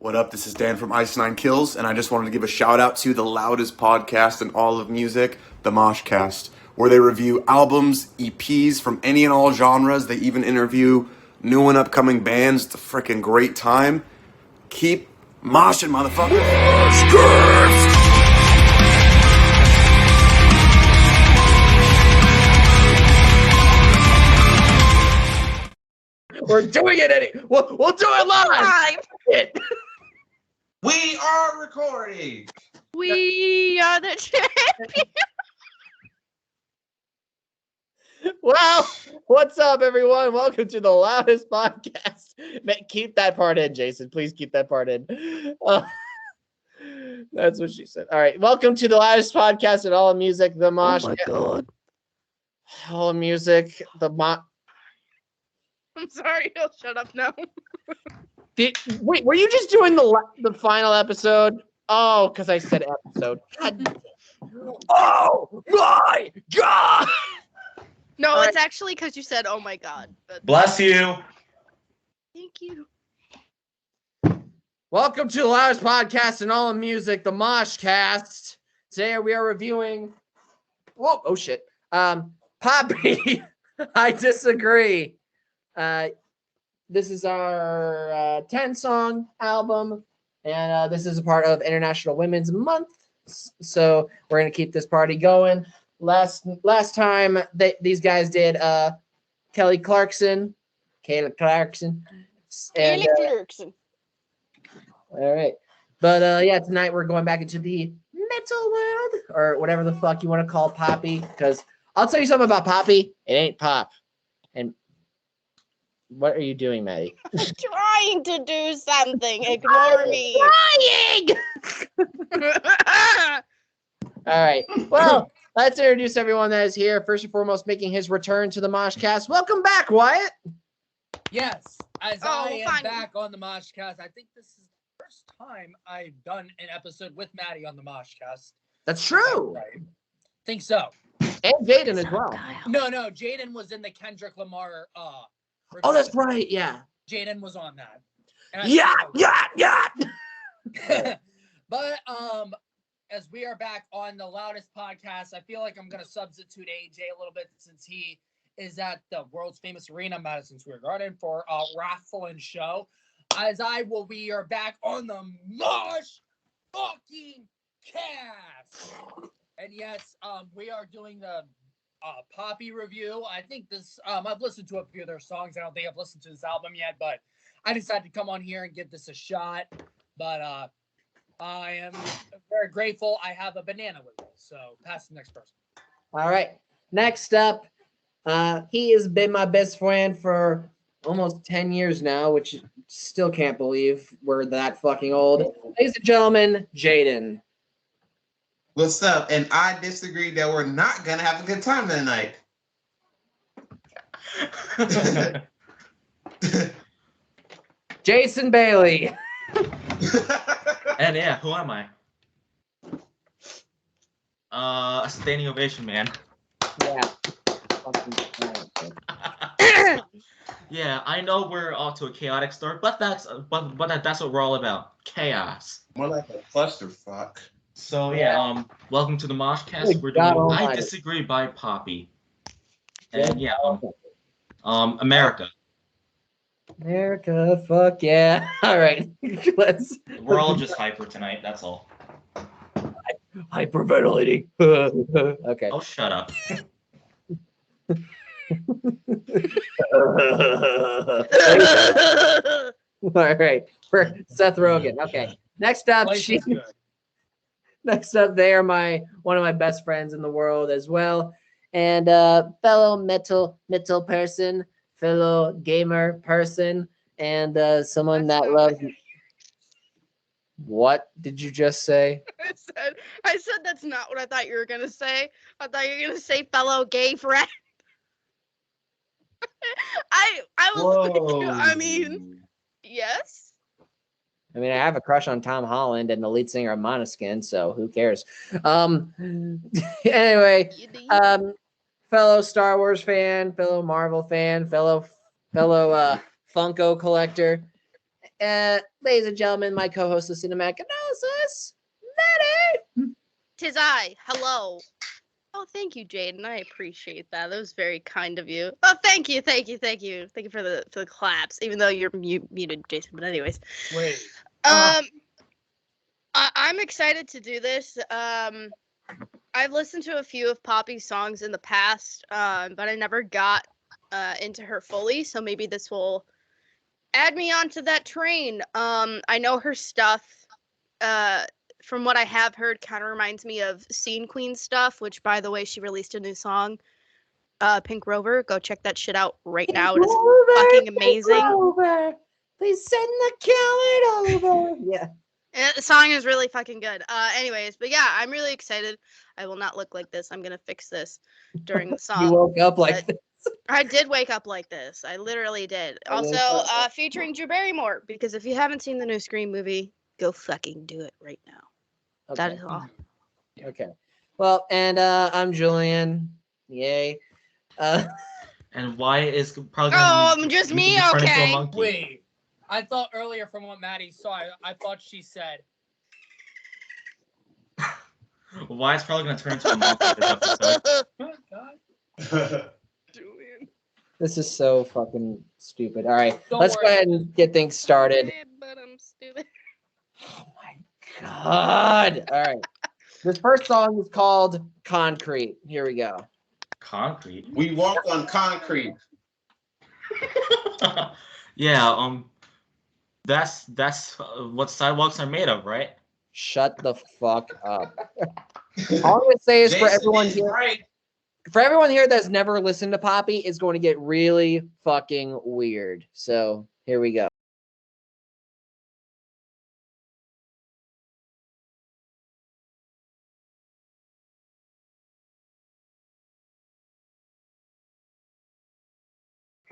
What up? This is Dan from Ice Nine Kills, and I just wanted to give a shout out to the loudest podcast in all of music, the MoshCast, where they review albums, EPs from any and all genres. They even interview new and upcoming bands. It's a freaking great time. Keep moshing, motherfucker. MoshCast! We're doing it anyway. We'll do it live. We are recording. We are the champions. Well, what's up, everyone? Welcome to the Loudest Podcast. Keep that part in, Jason. Please keep that part in. That's what she said. All right. Welcome to the Loudest Podcast and all of music, the Mosh. Oh, my God. All of music, the Mosh. I'm sorry, he'll shut up now. Wait, were you just doing the final episode? Oh, because I said episode. God. Oh my God! No, All it's right. actually because you said, "Oh my God." But Bless you. thank you. Welcome to the Loudest Podcast and all of music, the MoshCast. Today we are reviewing. Whoa! Oh shit. Poppy. I disagree. This is our 10-song album, and this is a part of International Women's Month. So we're gonna keep this party going. Last time these guys did Kelly Clarkson, Kayla Clarkson, and Clarkson. all right. But yeah, tonight we're going back into the metal world or whatever the fuck you want to call Poppy. Because I'll tell you something about Poppy. It ain't pop. And what are you doing, Maddie? Trying to do something. Ignore me. Trying. All right. Well, let's introduce everyone that is here. First and foremost, making his return to the MoshCast. Welcome back, Wyatt. Yes, as I am fine. back on the MoshCast, I think this is the first time I've done an episode with Maddie on the MoshCast. That's true. Right. Think so. And Jaden as well. No, Jaden was in the Kendrick Lamar. Oh, that's right. Yeah. Jaden was on that. And Yeah. But as we are back on the Loudest Podcast, I feel like I'm gonna substitute AJ a little bit since he is at the world's famous arena, Madison Square Garden, for a raffle and show. We are back on the Mosh fucking cast. And yes, we are doing the Poppy review. I think this, I've listened to a few of their songs. I don't think I've listened to this album yet, but I decided to come on here and give this a shot. But I am very grateful. I have a banana with me, so pass to the next person. All right. Next up, he has been my best friend for almost 10 years now, which still can't believe we're that fucking old. Ladies and gentlemen, Jaden. What's up? And I disagree that we're not gonna have a good time tonight. Jason Bailey. And yeah, who am I? A standing ovation, man. Yeah. Yeah, I know we're off to a chaotic start, but that's what we're all about. Chaos. More like a clusterfuck. So yeah, welcome to the MoshCast. We're doing I Disagree by Poppy. And yeah, America. America, fuck yeah. All right. We're all just hyper tonight, that's all. Hyperventilating. Okay. Oh, shut up. All right. For Seth Rogen. Okay. Next up, they are one of my best friends in the world as well. And fellow metal person, fellow gamer person, and someone that loves. What did you just say? I said that's not what I thought you were gonna say. I thought you were gonna say fellow gay friend. I was like, I mean, yes. I mean, I have a crush on Tom Holland and the lead singer of Måneskin, so who cares? Anyway, fellow Star Wars fan, fellow Marvel fan, fellow Funko collector, ladies and gentlemen, my co-host of Cinematic Analysis, Maddie. Tis I. Hello. Oh, thank you, Jaden. I appreciate that. That was very kind of you. Oh, thank you. Thank you for the claps, even though you're muted, Jason. But anyways, Wait. I'm excited to do this. I've listened to a few of Poppy's songs in the past, but I never got into her fully. So maybe this will add me onto that train. I know her stuff. From what I have heard, kind of reminds me of Scene Queen stuff, which, by the way, she released a new song, Pink Rover. Go check that shit out right now. It is fucking amazing. Please send the count over. Yeah. The song is really fucking good. Anyways, but yeah, I'm really excited. I will not look like this. I'm going to fix this during the song. You woke up like this. I did wake up like this. I literally did. Also, featuring Drew Barrymore, because if you haven't seen the new Scream movie, go fucking do it right now. Okay. That is all. Okay. Well, and I'm Julian. Yay. And Wyatt is probably Just me? turn into a Okay. monkey. Wait. I thought earlier from what Maddie saw, I thought she said. Wyatt's probably going to turn into a monkey this episode. Oh, God. Julian. This is so fucking stupid. All right, Don't let's worry. go ahead and get things started. But I'm stupid. Oh my god! All right, this first song is called "Concrete." Here we go. Concrete? We walk on concrete. Yeah, that's what sidewalks are made of, right? Shut the fuck up. All I'm gonna say is for Jason everyone is here, right. that's never listened to Poppy, it's going to get really fucking weird. So here we go.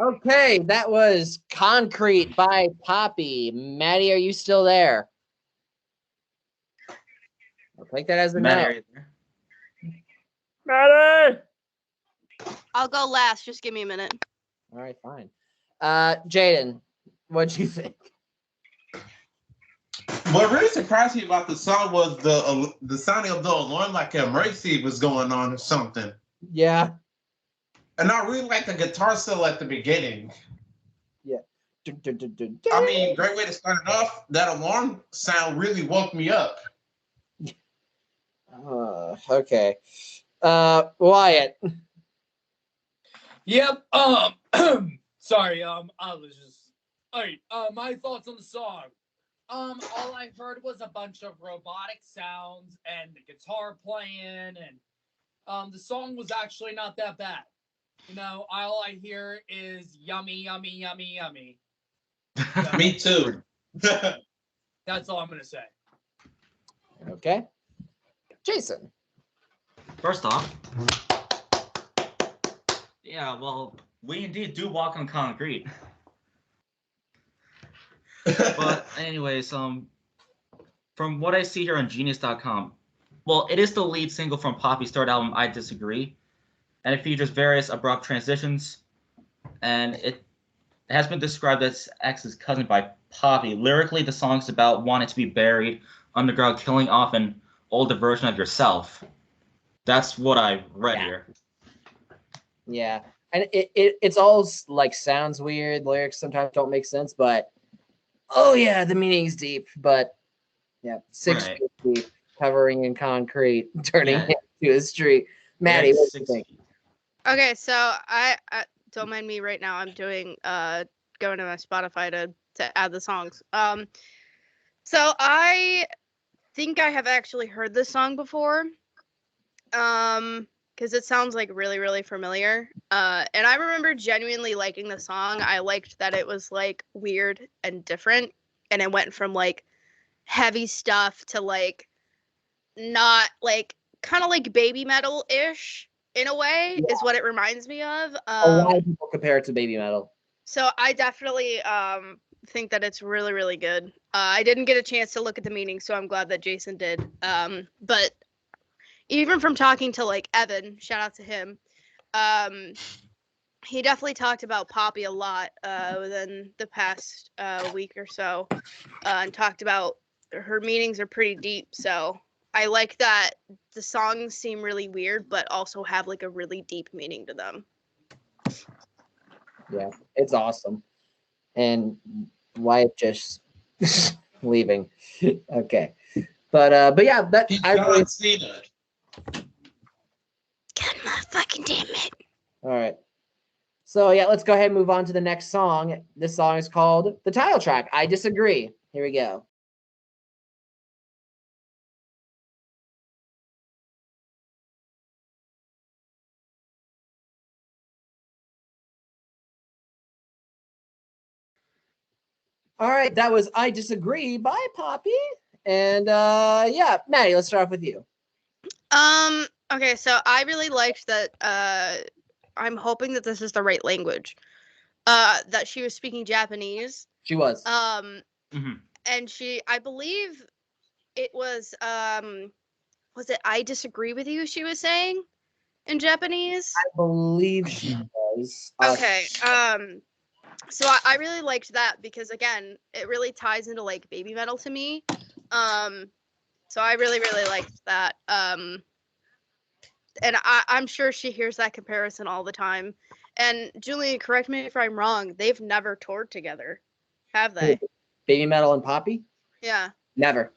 Okay, that was Concrete by Poppy. Maddie, are you still there? I'll take that as a Maddie, no. are you there? Maddie! I'll go last. Just give me a minute. All right, fine. Jaden, what'd you think? What really surprised me about the song was the sounding of the alarm, like an emergency was going on or something. Yeah. And I really like the guitar solo at the beginning. Yeah. I mean, great way to start it off. That alarm sound really woke me up. Okay. Wyatt. Yep. Sorry. I was just. All right. My thoughts on the song. All I heard was a bunch of robotic sounds and the guitar playing, and the song was actually not that bad. You know, all I hear is yummy, yummy, yummy, yummy. So, Me too. that's all I'm gonna say. Okay. Jason. First off, yeah, well, we indeed do walk on concrete. But anyways, from what I see here on Genius.com, well, it is the lead single from Poppy's third album, I Disagree, and it features various abrupt transitions, and it has been described as X's cousin by Poppy. Lyrically, the song's about wanting to be buried underground, killing off an older version of yourself. That's what I read here. Yeah. And it's all like sounds weird. Lyrics sometimes don't make sense, but oh yeah, the meaning's deep. But yeah, 6 Right. feet deep, covering in concrete, turning Yeah. into a street. Maddie, Yeah, what do you 6 think? feet. Okay, so I don't mind me right now. I'm doing going to my Spotify to add the songs. So I think I have actually heard this song before. Because it sounds like really, really familiar. And I remember genuinely liking the song. I liked that it was like weird and different, and it went from like heavy stuff to like not like kind of like baby metal ish in a way is what it reminds me of. A lot of people compare it to baby metal. So I definitely think that it's really, really good. I didn't get a chance to look at the meaning, so I'm glad that Jason did. But even from talking to like Evan, shout out to him, he definitely talked about Poppy a lot within the past week or so, and talked about her meanings are pretty deep. So I like that the songs seem really weird, but also have like a really deep meaning to them. Yeah, it's awesome. And Wyatt just leaving. Okay. But yeah, that He's I really John Cena. God motherfucking damn it. all right. So yeah, let's go ahead and move on to the next song. This song is called the title track. I Disagree. Here we go. All right, that was I Disagree by Poppy. And yeah, Maddie, let's start off with you. Okay, so I really liked that I'm hoping that this is the right language. That she was speaking Japanese. She was. Mhm. And I believe it was it I Disagree with You she was saying in Japanese? I believe she was. Okay. So I really liked that because again, it really ties into like baby metal to me. So I really, really liked that. And I'm sure she hears that comparison all the time. And Julian, correct me if I'm wrong, they've never toured together, have they? Baby Metal and Poppy? Yeah. Never.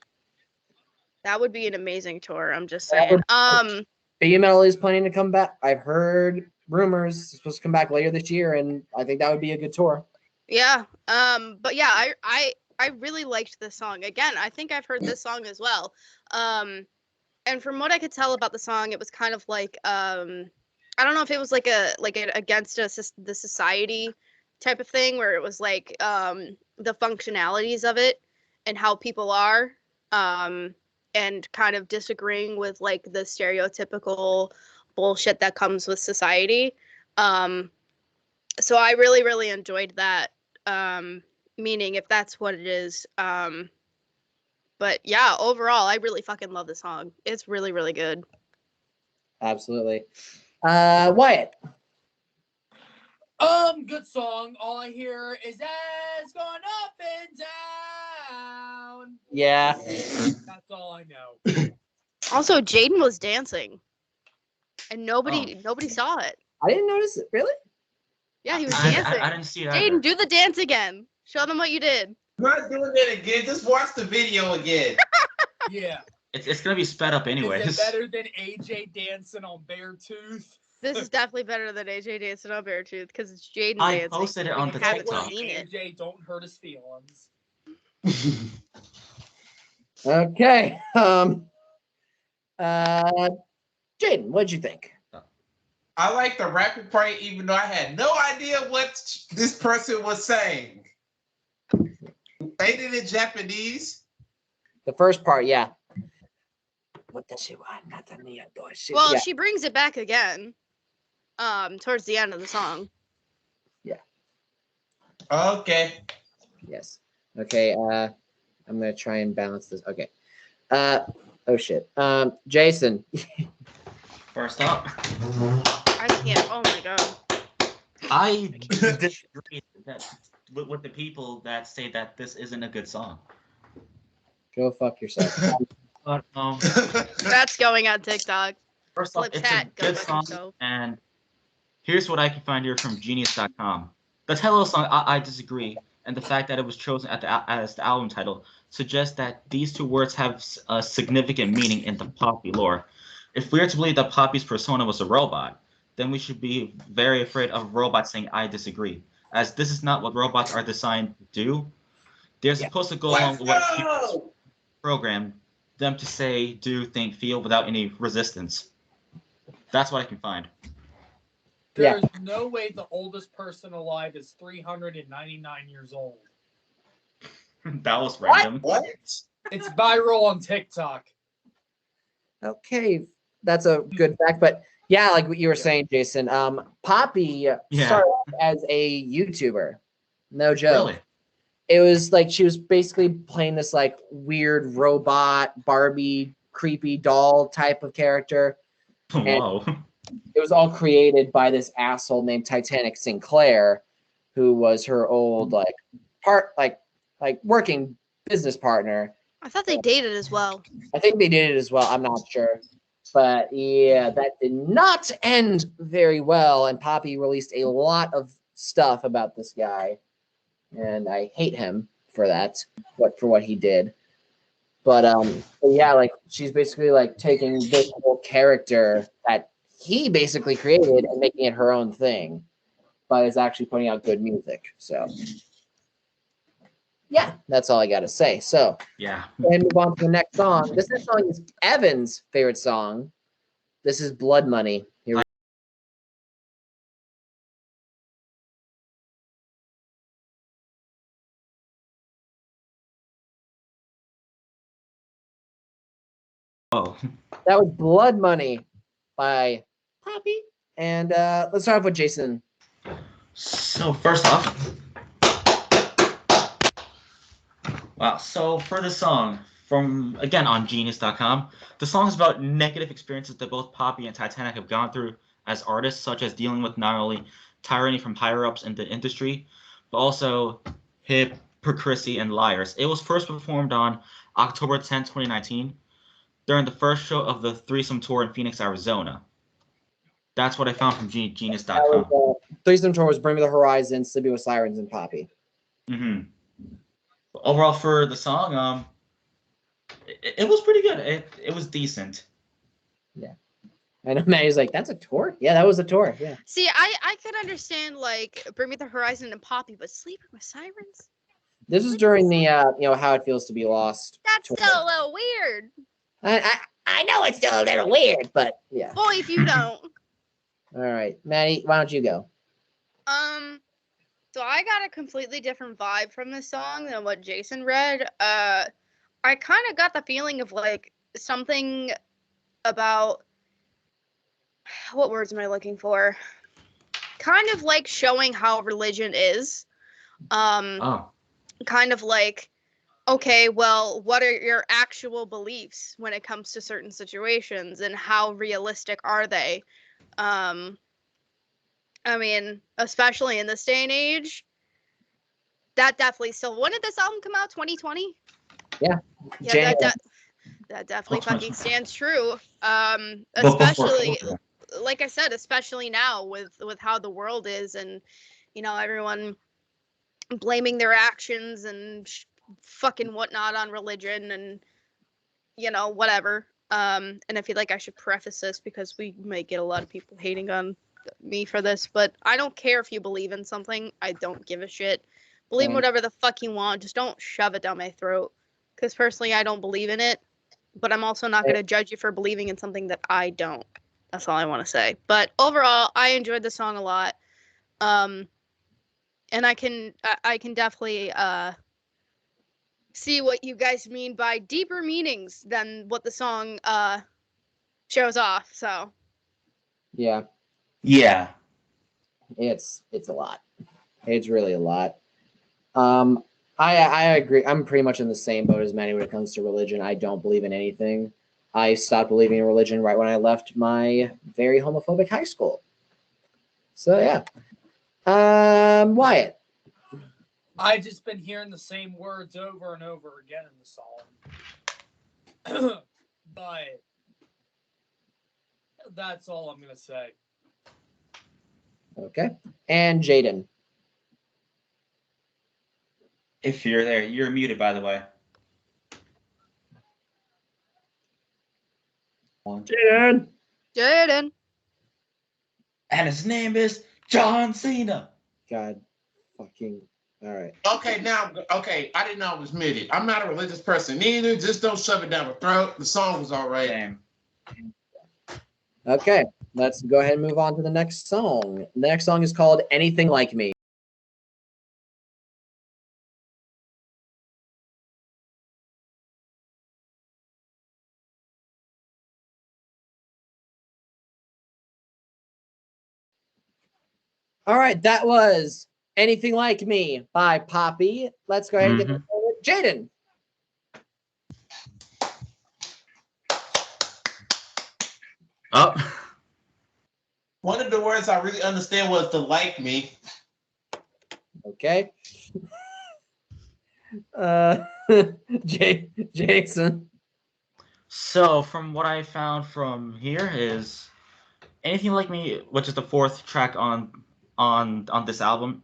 That would be an amazing tour, I'm just saying. Baby Metal is planning to come back. I've heard rumors it's supposed to come back later this year, and I think that would be a good tour. Yeah. But yeah, I really liked this song. Again, I think I've heard this song as well. And from what I could tell about the song, it was kind of like I don't know if it was like an against the society type of thing, where it was like the functionalities of it and how people are, and kind of disagreeing with like the stereotypical bullshit that comes with society. So I really, really enjoyed that meaning, if that's what it is. But yeah, overall, I really fucking love the song. It's really, really good. Absolutely. Wyatt. Good song. All I hear is it's going up and down. Yeah. That's all I know. Also, Jaden was dancing, and nobody saw it. I didn't notice it. Really? Yeah, he was I dancing. didn't see it. Jaden, do the dance again. Show them what you did. I'm not doing it again. Just watch the video again. Yeah. It's gonna be sped up anyways. Is it better than AJ dancing on Beartooth? This is definitely better than AJ dancing on Beartooth because it's Jaden I dancing. posted it on the haven't TikTok. seen it. AJ, don't hurt his feelings. Okay. Jaden, what'd you think? I like the rapping part, even though I had no idea what this person was saying. Ain't it in Japanese? The first part, yeah. What does she want? Nothing. Well, Yeah. she brings it back again. Towards the end of the song. Okay. Yes. Okay. I'm gonna try and balance this. Okay. Oh shit. Jason. First up, I can't. Oh my god. I disagree with the people that say that this isn't a good song. Go fuck yourself. But That's going on TikTok. first off, Flip it's a chat, go good fuck song, yourself. and here's what I can find here from Genius.com. The title of the song, I Disagree, and the fact that it was chosen as the album title suggests that these two words have a significant meaning in the Poppy lore. If we are to believe that Poppy's persona was a robot, then we should be very afraid of robots saying I disagree, as this is not what robots are designed to do. They're supposed to go along with what humans program them to say, do, think, feel without any resistance. That's what I can find. There's no way the oldest person alive is 399 years old. That was random. What? It's viral on TikTok. Okay, that's a good fact. But yeah, like what you were saying, Jason. Poppy started as a YouTuber. No joke. Really? It was like she was basically playing this like weird robot Barbie creepy doll type of character. Whoa. it was all created by this asshole named Titanic Sinclair, who was her old working business partner. I thought they dated as well. I think they did it as well. I'm not sure. But yeah, that did not end very well. And Poppy released a lot of stuff about this guy. And I hate him for that, for what he did. But yeah, like she's basically like taking this whole character that he basically created and making it her own thing, but is actually putting out good music. So yeah, that's all I got to say. So Yeah. go ahead and move on to the next song. This next song is Evan's favorite song. This is Blood Money. Here we Oh. That was Blood Money by Poppy. And let's start off with Jason. So first off, wow. So for the song from again on Genius.com, the song is about negative experiences that both Poppy and Titanic have gone through as artists, such as dealing with not only tyranny from higher ups in the industry, but also hypocrisy and liars. It was first performed on October 10, 2019, during the first show of the Threesome Tour in Phoenix, Arizona. That's what I found from Genius.com. Threesome Tour was Bring Me the Horizon, Sleeping with Sirens, and Poppy. Mm-hmm. Overall, for the song, it was pretty good. It was decent. Yeah. I know Maddie's like, that's a tour? Yeah, that was a tour. Yeah. See, I could understand like Bring Me the Horizon and Poppy, but Sleeping with Sirens? This is during the How It Feels to Be Lost. That's tour. still a little weird. I know it's still a little weird, but yeah. Boy, if you don't. All right. Maddie, why don't you go? So I got a completely different vibe from this song than what Jason read. I kind of got the feeling of like something about what words am I looking for? Kind of like showing how religion is. Kind of like, okay, well, what are your actual beliefs when it comes to certain situations and how realistic are they? I mean, especially in this day and age, that definitely still. When did this album come out? 2020? Yeah. Yeah, that definitely fucking stands true. Especially, like I said, especially now with how the world is, and everyone blaming their actions and fucking whatnot on religion, and whatever. And I feel like I should preface this because we might get a lot of people hating on me for this, but I don't care if you believe in something. I don't give a shit. Believe whatever the fuck you want. Just don't shove it down my throat. Because personally, I don't believe in it, but I'm also not going to judge you for believing in something that I don't. That's all I want to say. But overall, I enjoyed the song a lot. And I can definitely see what you guys mean by deeper meanings than what the song shows off. So yeah, it's a lot. It's really a lot. I agree. I'm pretty much in the same boat as Maddie when it comes to religion. I don't believe in anything. I stopped believing in religion right when I left my very homophobic high school. So yeah. Wyatt. I just been hearing the same words over and over again in the song. But that's all I'm gonna say. Okay. And Jaden. If you're there, you're muted, by the way. Jaden. And his name is John Cena. God fucking. All right. Okay, I didn't know I was muted. I'm not a religious person either. Just don't shove it down my throat. The song was all right. Damn. Okay, let's go ahead and move on to the next song. The next song is called Anything Like Me. All right, that was Anything Like Me by Poppy. Let's go ahead and get this over with Jaden. Oh. One of the words I really understand was the like me. Okay. Jason. So from what I found from here is Anything Like Me, which is the fourth track on this album.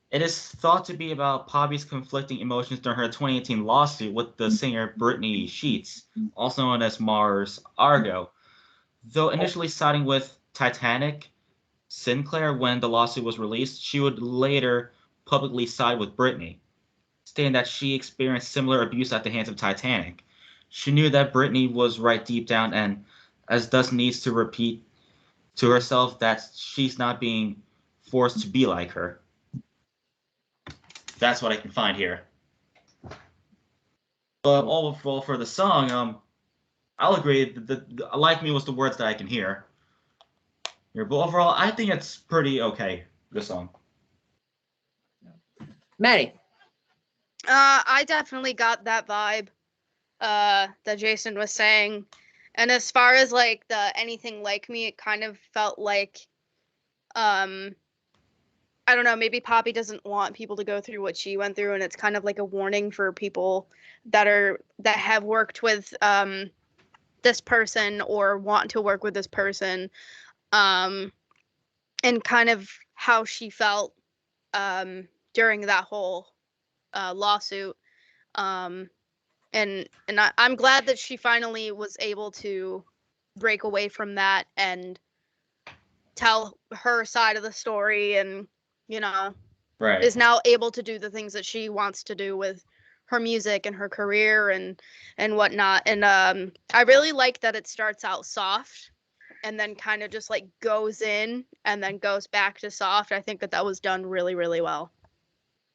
It is thought to be about Poppy's conflicting emotions during her 2018 lawsuit with the singer Brittany Sheets, also known as Mars Argo. Though initially siding with Titanic Sinclair when the lawsuit was released, she would later publicly side with Brittany, stating that she experienced similar abuse at the hands of Titanic. She knew that Brittany was right deep down and as thus needs to repeat to herself that she's not being forced to be like her. That's what I can find here. But overall for the song, I'll agree that the Like Me was the words that I can hear. But overall, I think it's pretty okay, the song. Maddie. I definitely got that vibe that Jason was saying. And as far as like the Anything Like Me, it kind of felt like I don't know, maybe Poppy doesn't want people to go through what she went through, and it's kind of like a warning for people that have worked with this person or want to work with this person, and kind of how she felt during that whole lawsuit. And I'm glad that she finally was able to break away from that and tell her side of the story, and Right. is now able to do the things that she wants to do with her music and her career and whatnot. And I really like that it starts out soft and then kind of just like goes in and then goes back to soft. I think that was done really, really well.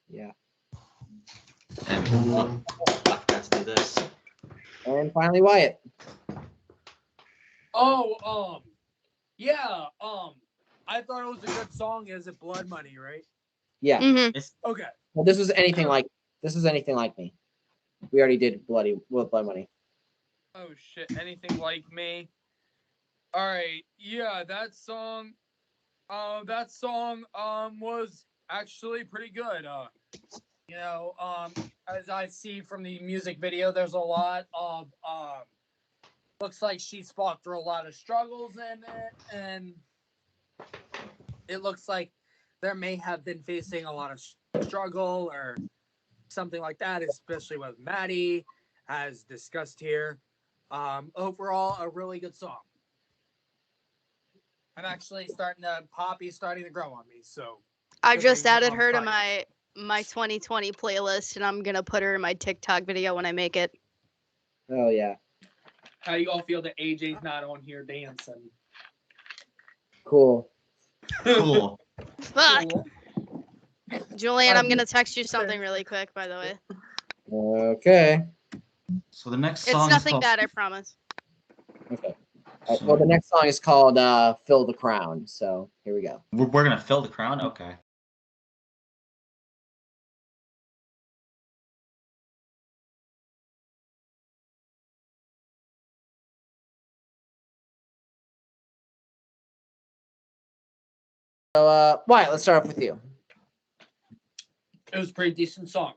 Yeah. And let's do this. And finally, Wyatt. Yeah, I thought it was a good song. Is it Blood Money, right? Yeah. Mm-hmm. Okay. Well, this was anything like me. We already did Blood Money. Oh shit! Anything Like Me. All right. Yeah, that song. Was actually pretty good. As I see from the music video, there's a lot of looks like she's fought through a lot of struggles in it, and it looks like there may have been facing a lot of struggle or something like that, especially with Maddie, as discussed here. Overall, a really good song. I'm actually Poppy's starting to grow on me, so. I just added her to my 2020 playlist, and I'm gonna put her in my TikTok video when I make it. Oh yeah. How do you all feel that AJ's not on here dancing? Cool. Cool. Fuck. Julian, I'm gonna text you something really quick, by the way. Okay. So the next It's song nothing is bad, I promise. Okay. Well, the next song is called "Fill the Crown." So here we go. We're gonna fill the crown. Okay. So, Wyatt, let's start off with you. It was a pretty decent song.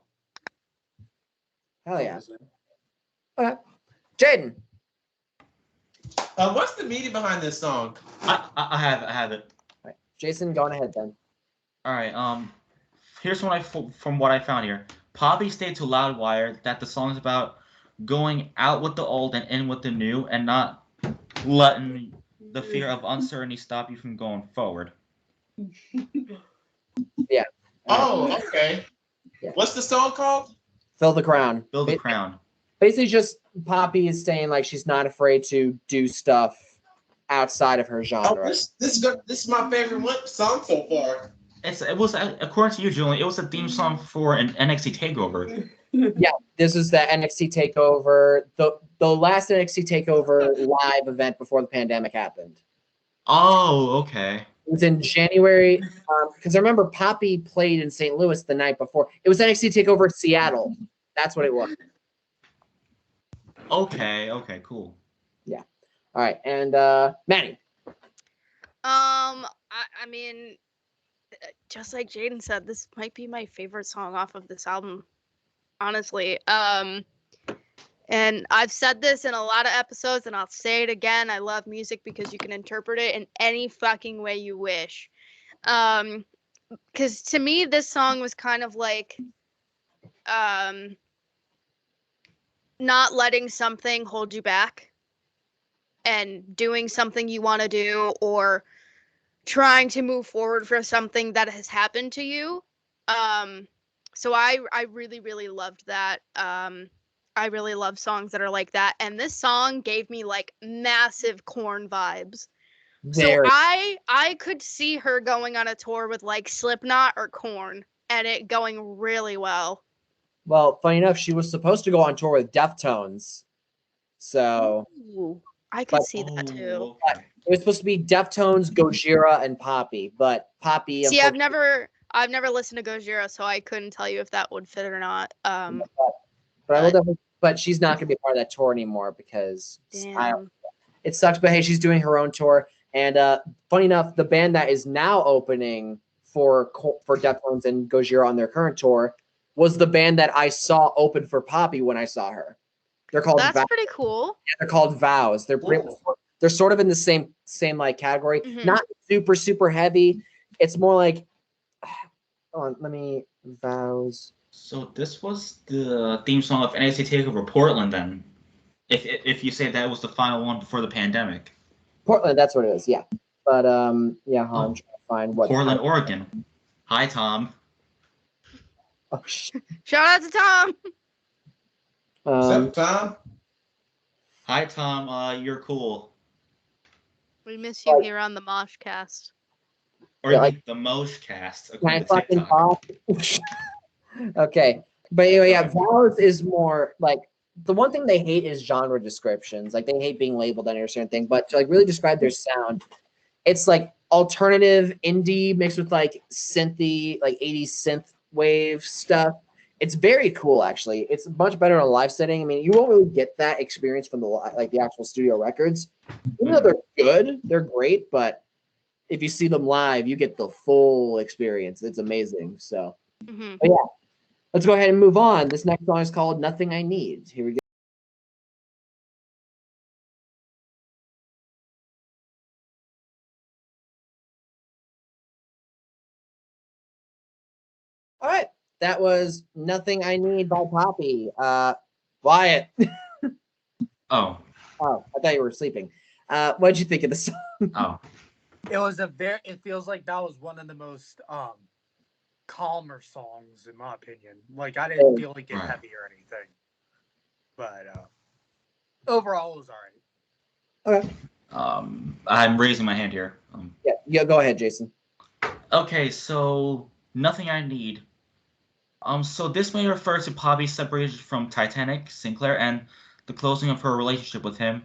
Hell yeah. Okay. Jaden. What's the meaning behind this song? I have it. All right. Jason, go on ahead then. All right. Here's from what I found here. Poppy stated to Loudwire that the song's about going out with the old and in with the new, and not letting the fear of uncertainty stop you from going forward. Yeah. Oh, okay. Yeah. What's the song called? Fill the Crown. Fill the crown. Basically, just Poppy is saying like she's not afraid to do stuff outside of her genre. Oh, this is my favorite song so far. It was according to you, Julian. It was a theme song for an NXT Takeover. Yeah, this is the NXT Takeover, the last NXT Takeover live event before the pandemic happened. Oh, okay. It was in January, because I remember Poppy played in St. Louis the night before. It was NXT Takeover Seattle. That's what it was. Okay, cool. Yeah. All right, and Maddie. I mean, just like Jaden said, this might be my favorite song off of this album, honestly. And I've said this in a lot of episodes, and I'll say it again. I love music because you can interpret it in any fucking way you wish. Because to me, this song was kind of like not letting something hold you back and doing something you want to do, or trying to move forward for something that has happened to you. So I really, really loved that. I really love songs that are like that. And this song gave me like massive Korn vibes. So I could see her going on a tour with like Slipknot or Korn and it going really well. Well, funny enough, she was supposed to go on tour with Deftones. So Ooh, I could see that too. Okay. it was supposed to be Deftones, Gojira, and Poppy, but Poppy. See, I've never listened to Gojira, so I couldn't tell you if that would fit or not. But I will definitely. But she's not going to be a part of that tour anymore because it sucks. But hey, she's doing her own tour. And funny enough, the band that is now opening for Deftones and Gojira on their current tour was the band that I saw open for Poppy when I saw her. They're called. That's pretty cool. Yeah, they're called Vows. They're sort of in the same like category. Mhm. Not super heavy. It's more like. Hold on, let me Vows. So this was the theme song of NXT TakeOver Portland, then, if you say that was the final one before the pandemic. Portland, that's what it is. Yeah, but yeah, I'm trying to find what. Portland, Oregon. Hi, Tom. Oh shit. Shout out to Tom. What's up, Tom? Hi, Tom. You're cool. We miss you here on the MoshCast. Or Yeah, like- the MoshCast, Can I according to fucking TikTok. talk? Okay, but anyway, yeah, Vows is more like the one thing they hate is genre descriptions. Like they hate being labeled under a certain thing, but to like really describe their sound, it's like alternative indie mixed with like synthy, like 80s synth wave stuff. It's very cool, actually. It's much better in a live setting. I mean, you won't really get that experience from the actual studio records. Even though they're good, they're great, but if you see them live, you get the full experience. It's amazing. So, Mhm. but yeah, let's go ahead and move on. This next song is called "Nothing I Need." Here we go. All right, that was "Nothing I Need" by Poppy. Wyatt. Oh. Oh, I thought you were sleeping. What did you think of the song? Oh. It feels like that was one of the most calmer songs in my opinion. Like I didn't feel like it Right. heavy or anything. But overall it was alright. Okay. I'm raising my hand here. Yeah, go ahead, Jason. Okay, so Nothing I Need. So this may refer to Poppy's separation from Titanic, Sinclair, and the closing of her relationship with him.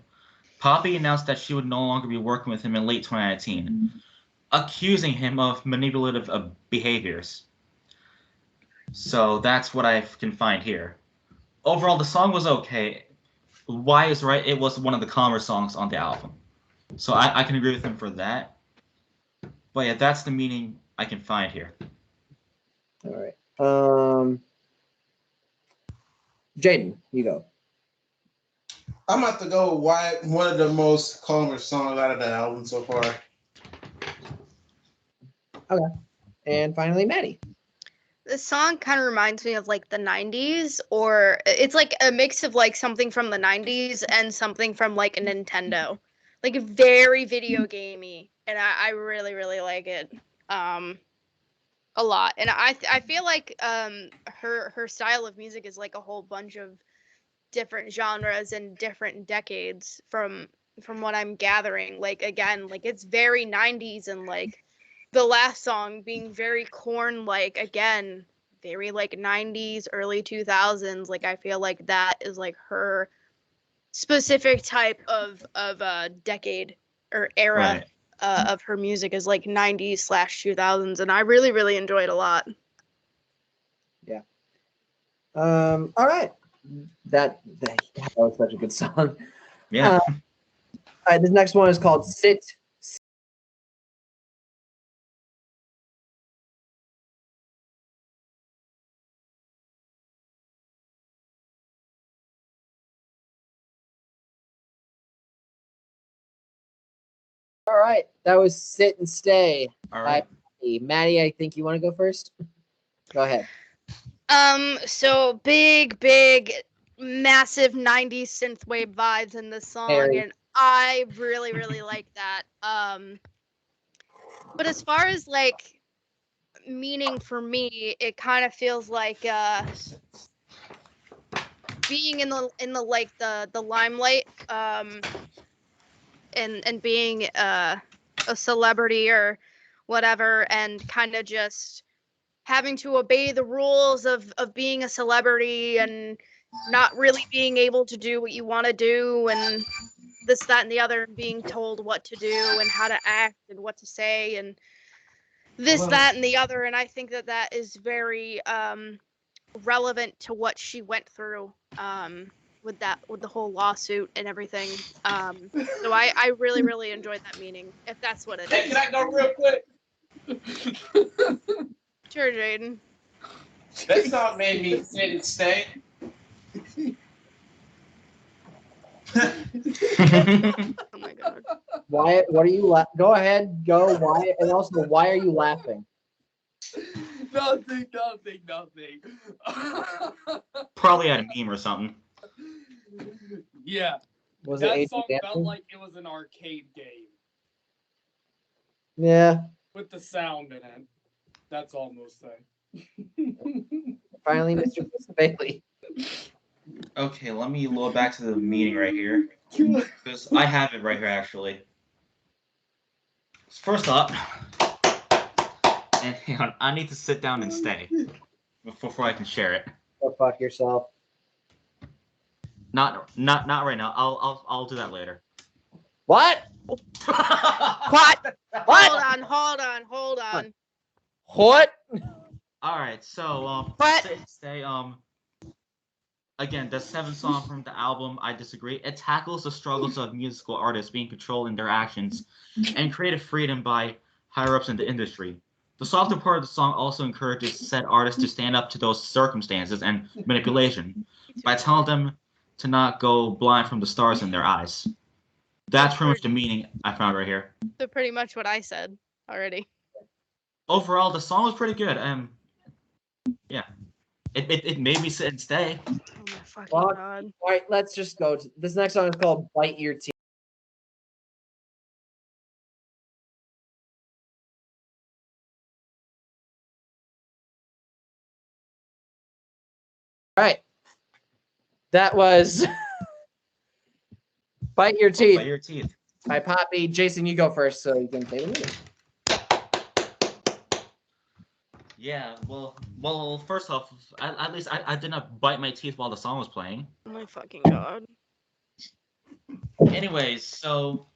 Poppy announced that she would no longer be working with him in late 2019, accusing him of manipulative behaviors. So that's what I can find here. Overall, the song was okay. Why is right, it was one of the calmer songs on the album. So I can agree with him for that. But yeah, that's the meaning I can find here. All right. Jaden, you go. I'm about to go with Wyatt, one of the most calmer songs out of the album so far. And finally, Maddie. This song kind of reminds me of like the 90s, or it's like a mix of like something from the 90s and something from like a Nintendo. Like very video gamey, and I really, really like it a lot. And I feel like her style of music is like a whole bunch of different genres and different decades from what I'm gathering. Like again, like it's very 90s, and like the last song being very Korn, like again, very like 90s, early 2000s. Like I feel like that is like her specific type of decade or era of her music is like 90s/2000s, and I really, really enjoy it a lot. Yeah. All right. That was such a good song. Yeah. All right, this next one is called Sit All right, that was Sit and Stay. All right. by Maddie, I think you want to go first. Go ahead. So big, massive 90s synthwave vibes in this song, Very. and I really like that. But as far as like meaning for me, it kind of feels like being in the like the limelight, and being a celebrity or whatever, and kind of just having to obey the rules of being a celebrity and not really being able to do what you want to do, and this, that, and the other, and being told what to do and how to act and what to say and this, that, and the other. And I think that is very relevant to what she went through with the whole lawsuit and everything. So I really enjoyed that meaning, if that's what it Hey, is. can I go real quick? Sure, Jaden. That song made me sit and stay. Oh my god. Wyatt, what are you Go ahead, go, Wyatt. And also, why are you laughing? Nothing. Probably had a meme or something. Yeah, Was that it song AJ felt dancing? like it was an arcade game Yeah. with the sound in it. That's all I'm gonna say. Finally, Mr. Bailey. Okay, let me load back to the meeting right here. Because I have it right here, actually. First up, and hang on, I need to sit down and stay before I can share it. Go fuck yourself. Not right now. I'll do that later. What? What? Hold on. What? All right, so What? sit and stay. Again, the 7th song from the album, I Disagree. It tackles the struggles of musical artists being controlled in their actions and creative freedom by higher-ups in the industry. The softer part of the song also encourages said artists to stand up to those circumstances and manipulation by telling them to not go blind from the stars in their eyes. That's pretty much the meaning I found right here. So pretty much what I said already. Overall, the song was pretty good. Yeah. It made me sit and stay. Oh my fucking Fuck. god. All right, let's just go. This next song is called Bite Your Teeth. All right. That was Bite Your Teeth Bite your teeth. by Poppy. Jason, you go first so you can say the meaning. Yeah, well. First off, at least I did not bite my teeth while the song was playing. Oh my fucking god. Anyways, so,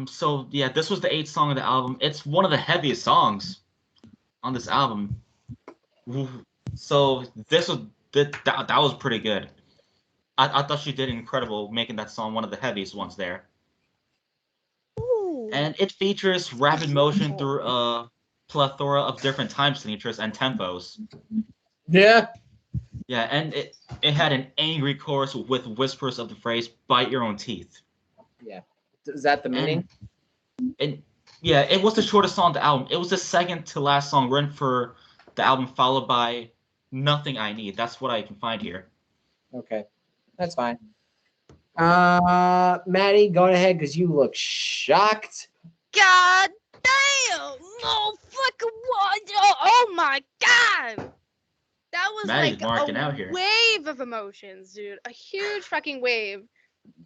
so yeah, this was the 8th song of the album. It's one of the heaviest songs on this album. So that was pretty good. I thought she did incredible making that song one of the heaviest ones there. Ooh. And it features rapid motion through a plethora of different time signatures and tempos. Yeah. Yeah, and it had an angry chorus with whispers of the phrase "bite your own teeth." Yeah. Is that the meaning? And yeah, it was the shortest song on the album. It was the second to last song written for the album, followed by "Nothing I Need." That's what I can find here. Okay. That's fine. Maddie, go ahead because you look shocked. God damn! No fucking what? Oh my god! That was Maddie's like marking a out here. wave of emotions, dude. A huge fucking wave.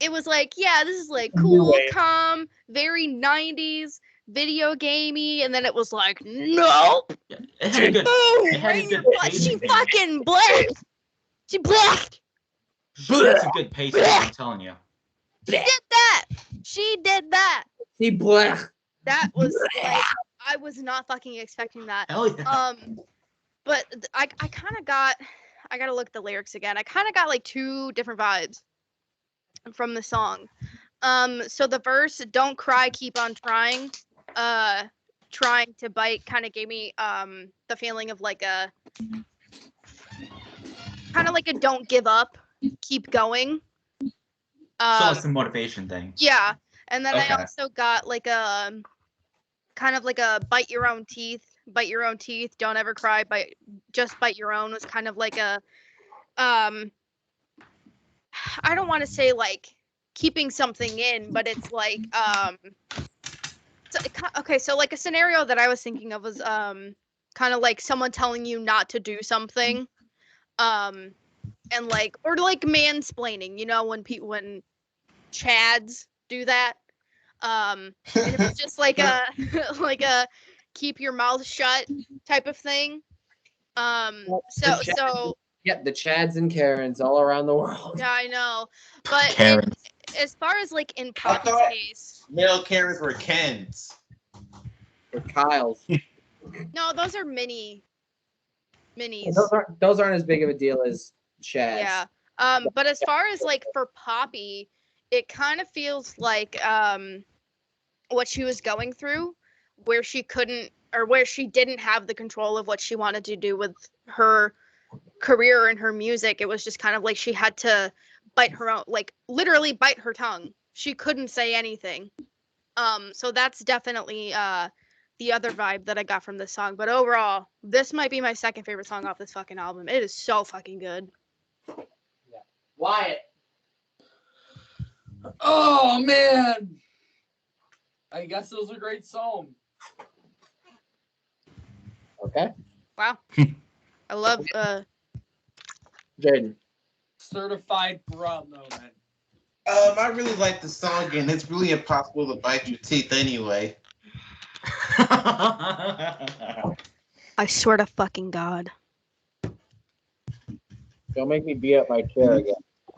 It was like, yeah, this is like New cool, wave. calm, very 90s, video gamey, and then it was like, nope. Yeah, it had a good. Boom! It had a good But pacing. she fucking blacked. She blacked. She had some good pacing. I'm telling you. She did that. She did that. He black. That was like, I was not fucking expecting that. Hell yeah. But I kind of got, I gotta look at the lyrics again. I kind of got like 2 different vibes from the song. So the verse, "Don't cry, keep on trying," trying to bite, kind of gave me the feeling of like a, kind of like a don't give up, keep going. So it's a motivation thing. Yeah, and then I Okay. also got like a kind of like a bite your own teeth, don't ever cry, just bite your own was kind of like a I don't want to say like keeping something in, but it's like okay, so like a scenario that I was thinking of was kind of like someone telling you not to do something, and like, or like mansplaining, you know, when chads do that, and it was just like a like a keep your mouth shut type of thing. So Yeah, the Chads and Karens all around the world. yeah, I know, but Karen. as far as like in I Poppy's thought case, male Karens were Kens. Or Kyle's. no, those are minis. Those aren't as big of a deal as Chads. Yeah. But as far as like for Poppy, it kind of feels like what she was going through, where she couldn't, or where she didn't have the control of what she wanted to do with her career and her music. It was just kind of like she had to bite her own, like literally bite her tongue. She couldn't say anything. So that's definitely the other vibe that I got from this song. But overall, this might be my second favorite song off this fucking album. It is so fucking good. Wyatt. Oh man. I guess it was a great song. Okay. Wow. I love Jaden. Certified bruh moment. I really like the song, and it's really impossible to bite your teeth anyway. I swear to fucking God. Don't make me beat up my chair again.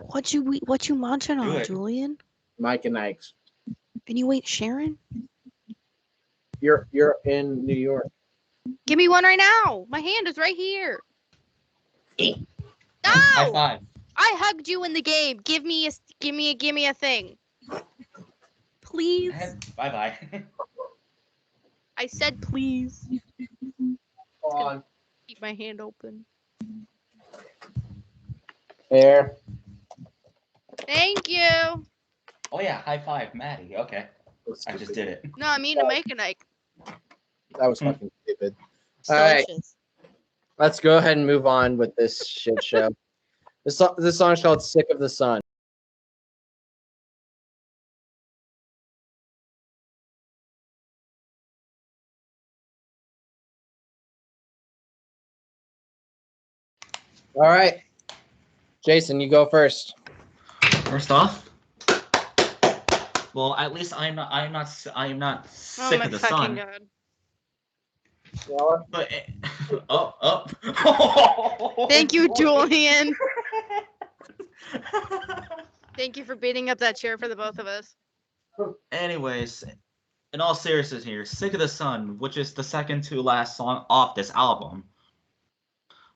What you munching on, Good. Julian? Mike and Ike's. And you ain't sharing? You're in New York. Give me one right now. My hand is right here. High No! five. I hugged you in the game. Give me a thing. Please. Bye bye. I said please. On. Keep my hand open. There. Thank you. Oh yeah, high five, Maddie. Okay, I just did it. No, I mean to make a night. That was fucking stupid. It's All right. delicious. Let's go ahead and move on with this shit show. This song is called "Sick of the Sun." All right, Jason, you go first. First off, well, at least I am not Oh sick my of the fucking sun. God. But oh. Thank you, Julian. Thank you for beating up that chair for the both of us. Anyways, in all seriousness here, Sick of the Sun, which is the second to last song off this album.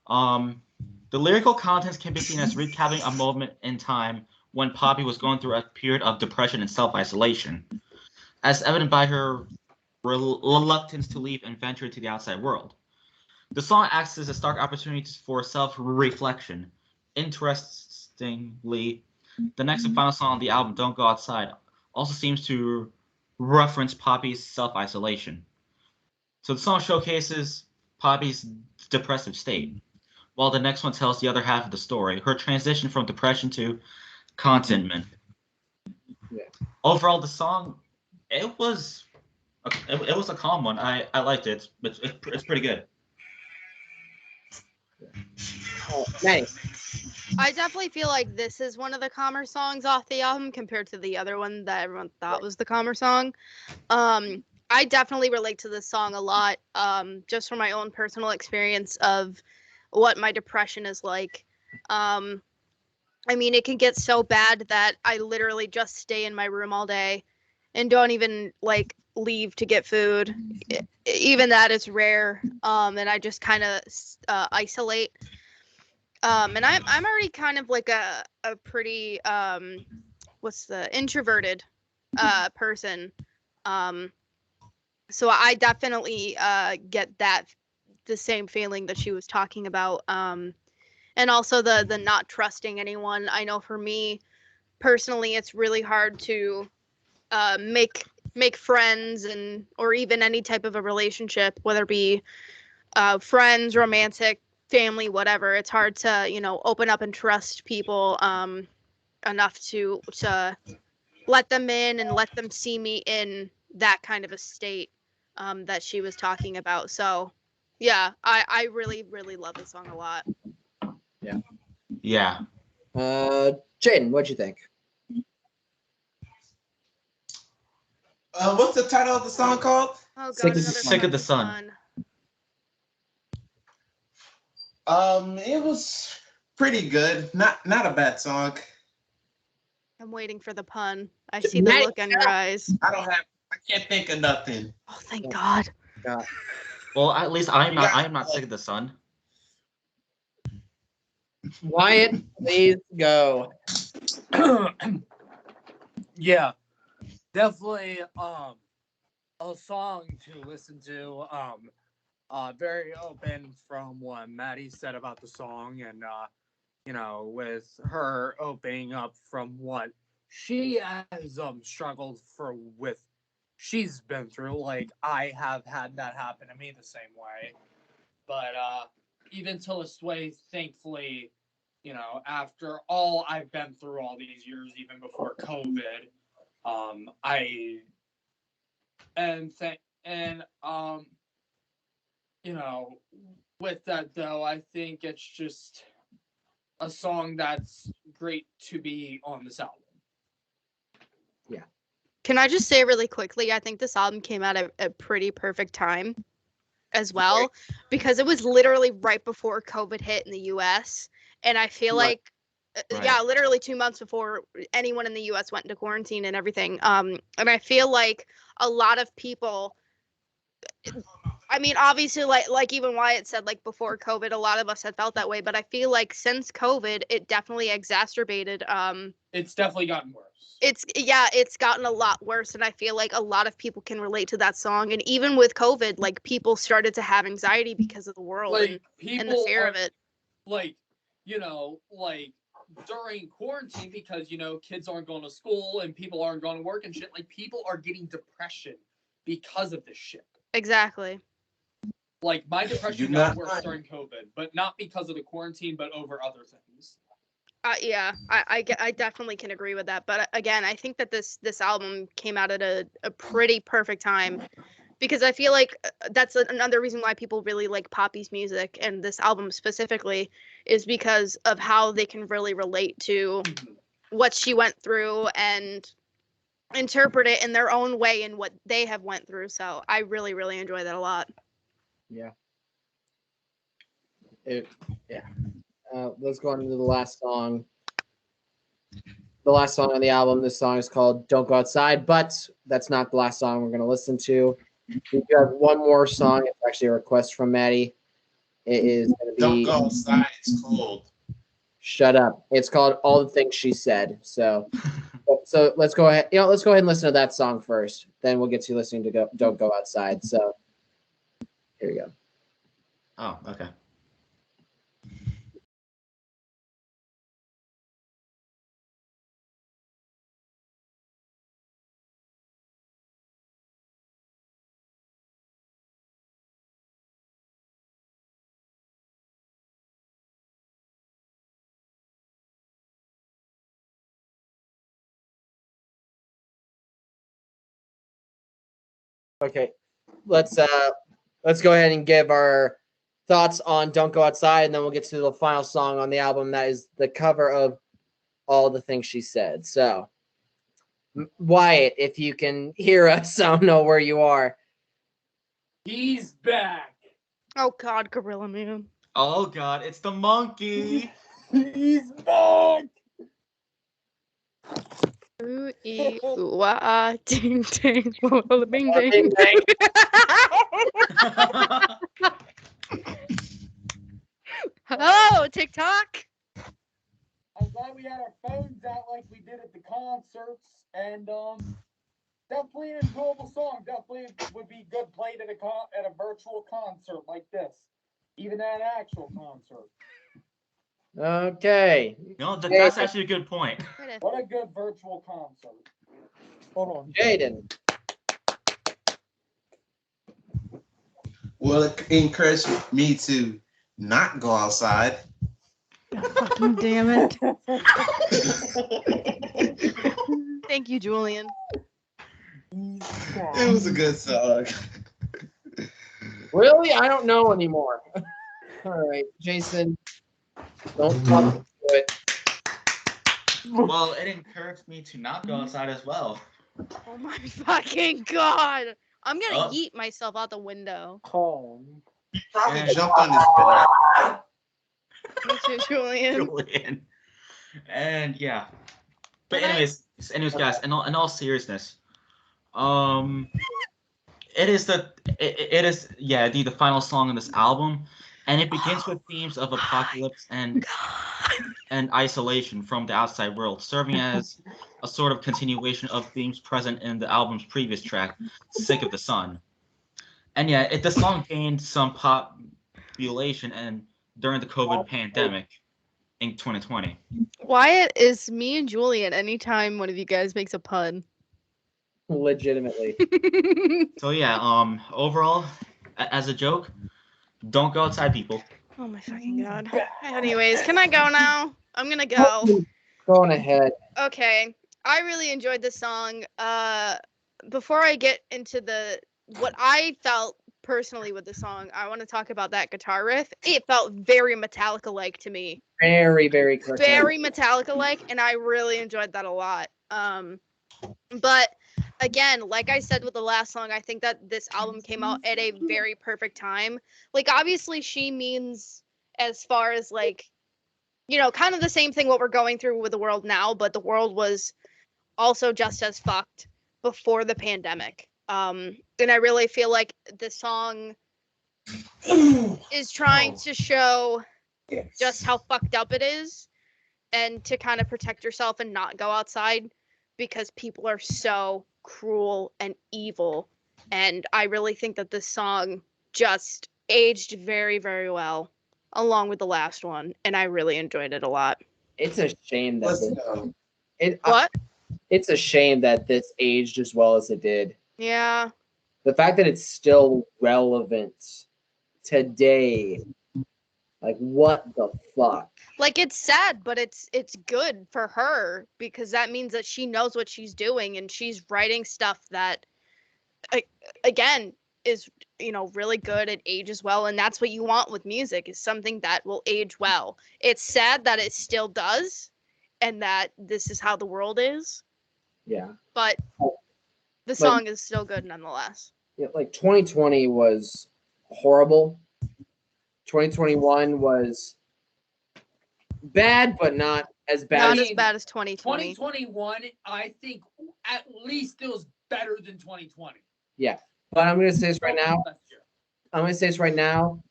The lyrical contents can be seen as recapping a moment in time when Poppy was going through a period of depression and self-isolation, as evident by her reluctance to leave and venture to the outside world. The song acts as a stark opportunity for self-reflection. Interestingly, the next and final song on the album, Don't Go Outside, also seems to reference Poppy's self-isolation. So the song showcases Poppy's depressive state, while the next one tells the other half of the story, her transition from depression to contentment. Yeah. Overall, the song, it was a calm one. I liked it. It's pretty good. Nice. I definitely feel like this is one of the calmer songs off the album compared to the other one that everyone thought was the calmer song. I definitely relate to this song a lot, just from my own personal experience of what my depression is like. I mean, it can get so bad that I literally just stay in my room all day and don't even like leave to get food. Even that is rare. And I just kind of isolate. And I'm already kind of like a pretty introverted person. So I definitely get the same feeling that she was talking about. And also the not trusting anyone. I know for me, personally, it's really hard to make friends or even any type of a relationship, whether it be friends, romantic, family, whatever. It's hard to open up and trust people enough to let them in and let them see me in that kind of a state that she was talking about. So yeah, I really, really love this song a lot. Yeah. Jaden, what'd you think? What's the title of the song called? Oh Sick god, of the another Sick of the fucking Sun. It was pretty good. Not a bad song. I'm waiting for the pun. I see the look on your eyes. I can't think of nothing. Oh, thank God. Well, at least I'm not sick of the sun. Wyatt, please go. Yeah, definitely a song to listen to. Very open from what Maddie said about the song, and with her opening up from what she has struggled with. She's been through, like I have had that happen to me the same way. But even till this way, thankfully, after all I've been through all these years, even before COVID, with that though, I think it's just a song that's great to be on this album. Can I just say really quickly, I think this album came out at a pretty perfect time as well, because it was literally right before COVID hit in the US. And I feel Right. like, yeah, literally 2 months before anyone in the US went into quarantine and everything. And I feel like a lot of people, I mean, obviously, like even Wyatt said, like before COVID, a lot of us had felt that way. But I feel like since COVID, it definitely exacerbated. It's definitely gotten worse. It's gotten a lot worse, and I feel like a lot of people can relate to that song. And even with COVID, like people started to have anxiety because of the world Like and the fear of it. Like during quarantine, because kids aren't going to school and people aren't going to work and shit. Like people are getting depression because of this shit. Exactly. Like my depression got worse during COVID, but not because of the quarantine, but over other things. Yeah, I definitely can agree with that. But again, I think that this album came out at a pretty perfect time, because I feel like that's another reason why people really like Poppy's music, and this album specifically is because of how they can really relate to what she went through and interpret it in their own way and what they have went through. So I really, really enjoy that a lot. Yeah. Let's go on to the last song. The last song on the album. This song is called "Don't Go Outside," but that's not the last song we're going to listen to. We do have one more song. It's actually a request from Maddie. It is going to Don't be go outside. It's cold. "Shut Up." It's called "All the Things She Said." So let's go ahead. Let's go ahead and listen to that song first. Then we'll get to listening to "Don't Go Outside." So here we go. Oh, okay. Okay, let's go ahead and give our thoughts on "Don't Go Outside," and then we'll get to the final song on the album. That is the cover of "All the Things She Said." So, Wyatt, if you can hear us, I don't know where you are. He's back. Oh God, Gorilla Man. Oh God, it's the monkey. He's back. Ooh, ee, ooh, ah, ding, ding, walla, bing, bing. Hello, TikTok. I'm glad we had our phones out like we did at the concerts, and definitely an enjoyable song. Definitely would be good played at a virtual concert like this, even at an actual concert. Okay. No, that's actually a good point. It What a good virtual concert. Hold on. Jaden. Well, it encouraged me to not go outside. Fucking damn it. Thank you, Julian. It was a good song. Really? I don't know anymore. All right, Jason. Don't talk to it. Well, it encouraged me to not go outside as well. Oh my fucking god. I'm gonna Oh. yeet myself out the window. Calm. You probably And- jumped on his back. Me too, Julian. Julian. And yeah. But Can I- anyways, guys, in all seriousness, it is the final song on this album, and it begins with themes of apocalypse and isolation from the outside world, serving as a sort of continuation of themes present in the album's previous track, "Sick of the Sun." And yeah, the song gained some population and during the COVID pandemic in 2020. Wyatt is me and Julian anytime one of you guys makes a pun. Legitimately. So yeah, overall, as a joke, don't go outside, people. Oh my fucking god. Anyways, can I go now? I'm gonna go. Going ahead. Okay. I really enjoyed this song. Before I get into what I felt personally with the song, I want to talk about that guitar riff. It felt very Metallica-like to me. Very, very correct. Very Metallica-like, and I really enjoyed that a lot. But again, like I said with the last song, I think that this album came out at a very perfect time. Like, obviously, she means as far as like, you know, kind of the same thing what we're going through with the world now, but the world was also just as fucked before the pandemic. And I really feel like the song is trying to show just how fucked up it is and to kind of protect yourself and not go outside because people are so cruel and evil. And I really think that this song just aged very, very well along with the last one. And I really enjoyed it a lot. It's a shame that Let's go. What? It's a shame that this aged as well as it did. Yeah. The fact that it's still relevant today, like what the fuck? Like, it's sad, but it's good for her because that means that she knows what she's doing and she's writing stuff that again is, you know, really good. It ages well, and that's what you want with music, is something that will age well. It's sad that it still does and that this is how the world is, Yeah. but the song is still good nonetheless. Yeah, like 2020 was horrible. 2021 was bad, but not as bad. Not as as bad as 2020. 2021, I think at least it was better than 2020. Yeah. But I'm gonna say this right now. I'm gonna say this right now.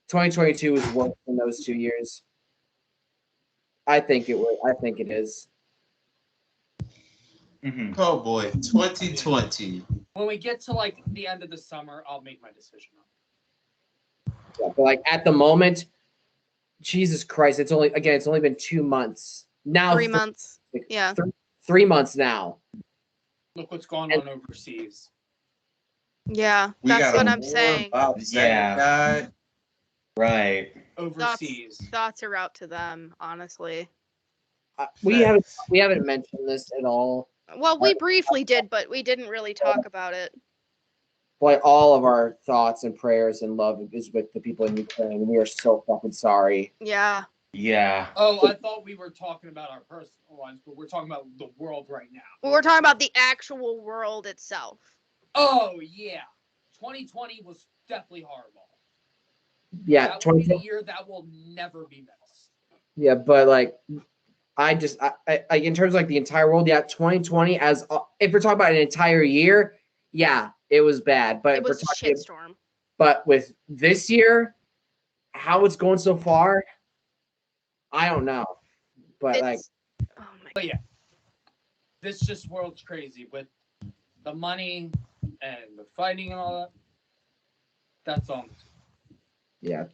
2022 is worse than those 2 years. I think it will. I think it is. Mm-hmm. Oh boy, 2020. When we get to like the end of the summer, I'll make my decision. Yeah, but like at the moment, Jesus Christ, it's only been 2 months. Now 3 months. Yeah. 3 months now. Look what's going on overseas. Yeah, We that's got what a I'm war saying. about Yeah. that guy. Right. Overseas. Thoughts are out to them, honestly. We haven't mentioned this at all. Well, we briefly did, but we didn't really talk about it. But all of our thoughts and prayers and love is with the people in Ukraine. We are so fucking sorry. Yeah. Yeah. Oh, I thought we were talking about our personal ones, but we're talking about the world right now. Well, we're talking about the actual world itself. Oh, yeah. 2020 was definitely horrible. Yeah, That will be 2020. a year that will never be missed. Yeah, but like, I in terms of like the entire world, yeah, 2020 as if we're talking about an entire year, yeah, it was bad. But It if we're was a talking, shitstorm. but with this year, how it's going so far, I don't know. But like, It's, oh my But yeah, this just world's crazy with the money and the fighting and all that. That's all. yeah,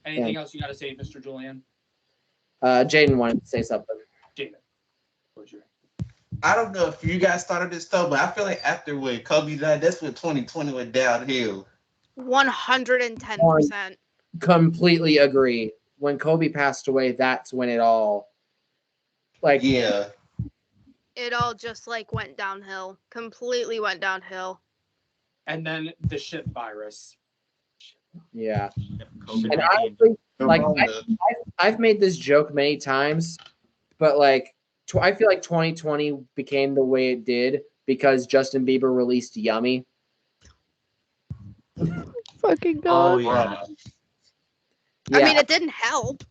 Anything else you got to say, Mr. Julian? Jaden wanted to say something. Jaden. I don't know if you guys started this though, but I feel like after when Kobe died, that's when 2020 went downhill. 110%. Completely agree. When Kobe passed away, that's when it all like Yeah. It all just like went downhill. Completely went downhill. And then the shit virus. yeah. Yep, COVID-19. And honestly, like Corona. I've made this joke many times, but like I feel like 2020 became the way it did because Justin Bieber released Yummy. Fucking Oh god. yeah. Yeah. I mean, it didn't help.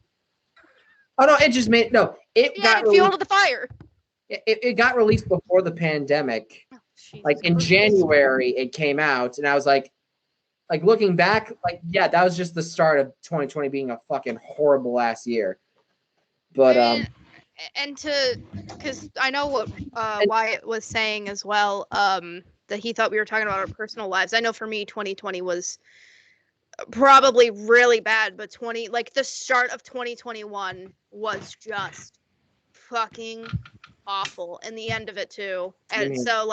oh no, it just made no. It He got added fuel released, to the fire. it got released before the pandemic. Oh, Jesus Like in Christ. January, it came out, and I was like looking back, like yeah, that was just the start of 2020 being a fucking horrible ass year. But because I know what Wyatt was saying as well, that he thought we were talking about our personal lives. I know for me, 2020 was probably really bad, but the start of 2021 was just fucking awful, and the end of it too. And Mhm. so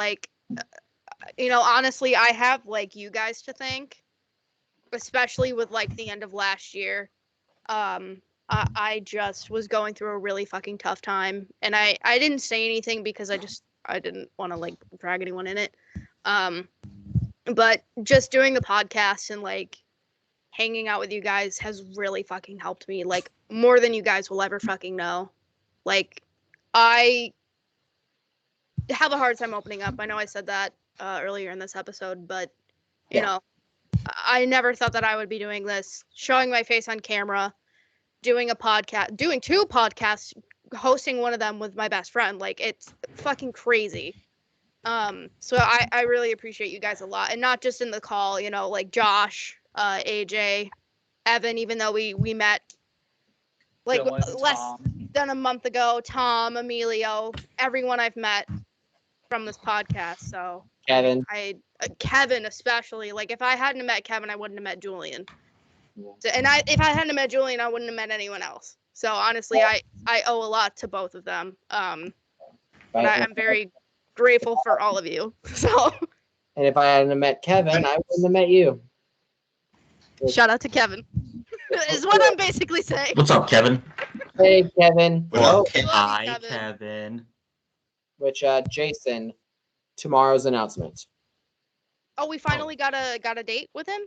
honestly, I have like you guys to thank, especially with like the end of last year. I just was going through a really fucking tough time, and I didn't say anything because I didn't want to like drag anyone in it. But just doing the podcast and like hanging out with you guys has really fucking helped me, like more than you guys will ever fucking know. Like I have a hard time opening up. I know I said that earlier in this episode, but you know, I never thought that I would be doing this, showing my face on camera, doing a podcast, doing 2 podcasts, hosting one of them with my best friend. Like it's fucking crazy. So I really appreciate you guys a lot, and not just in the call, like Josh, AJ, Evan, even though we met like Dylan, less Tom. than a month ago, Tom, Emilio, everyone I've met from this podcast. So Kevin. Kevin especially, like if I hadn't met Kevin, I wouldn't have met Julian. Yeah. So, and if I hadn't met Julian, I wouldn't have met anyone else. So honestly, I owe a lot to both of them. And I'm very grateful for all of you. So And if I hadn't met Kevin, I wouldn't have met you. shout out to Kevin. Is what I'm basically saying. What's up, Kevin? Hey, Kevin. What up, Oh, Kevin? Love you, Hi, Kevin. which Jason, tomorrow's announcement. Oh, we finally got a date with him?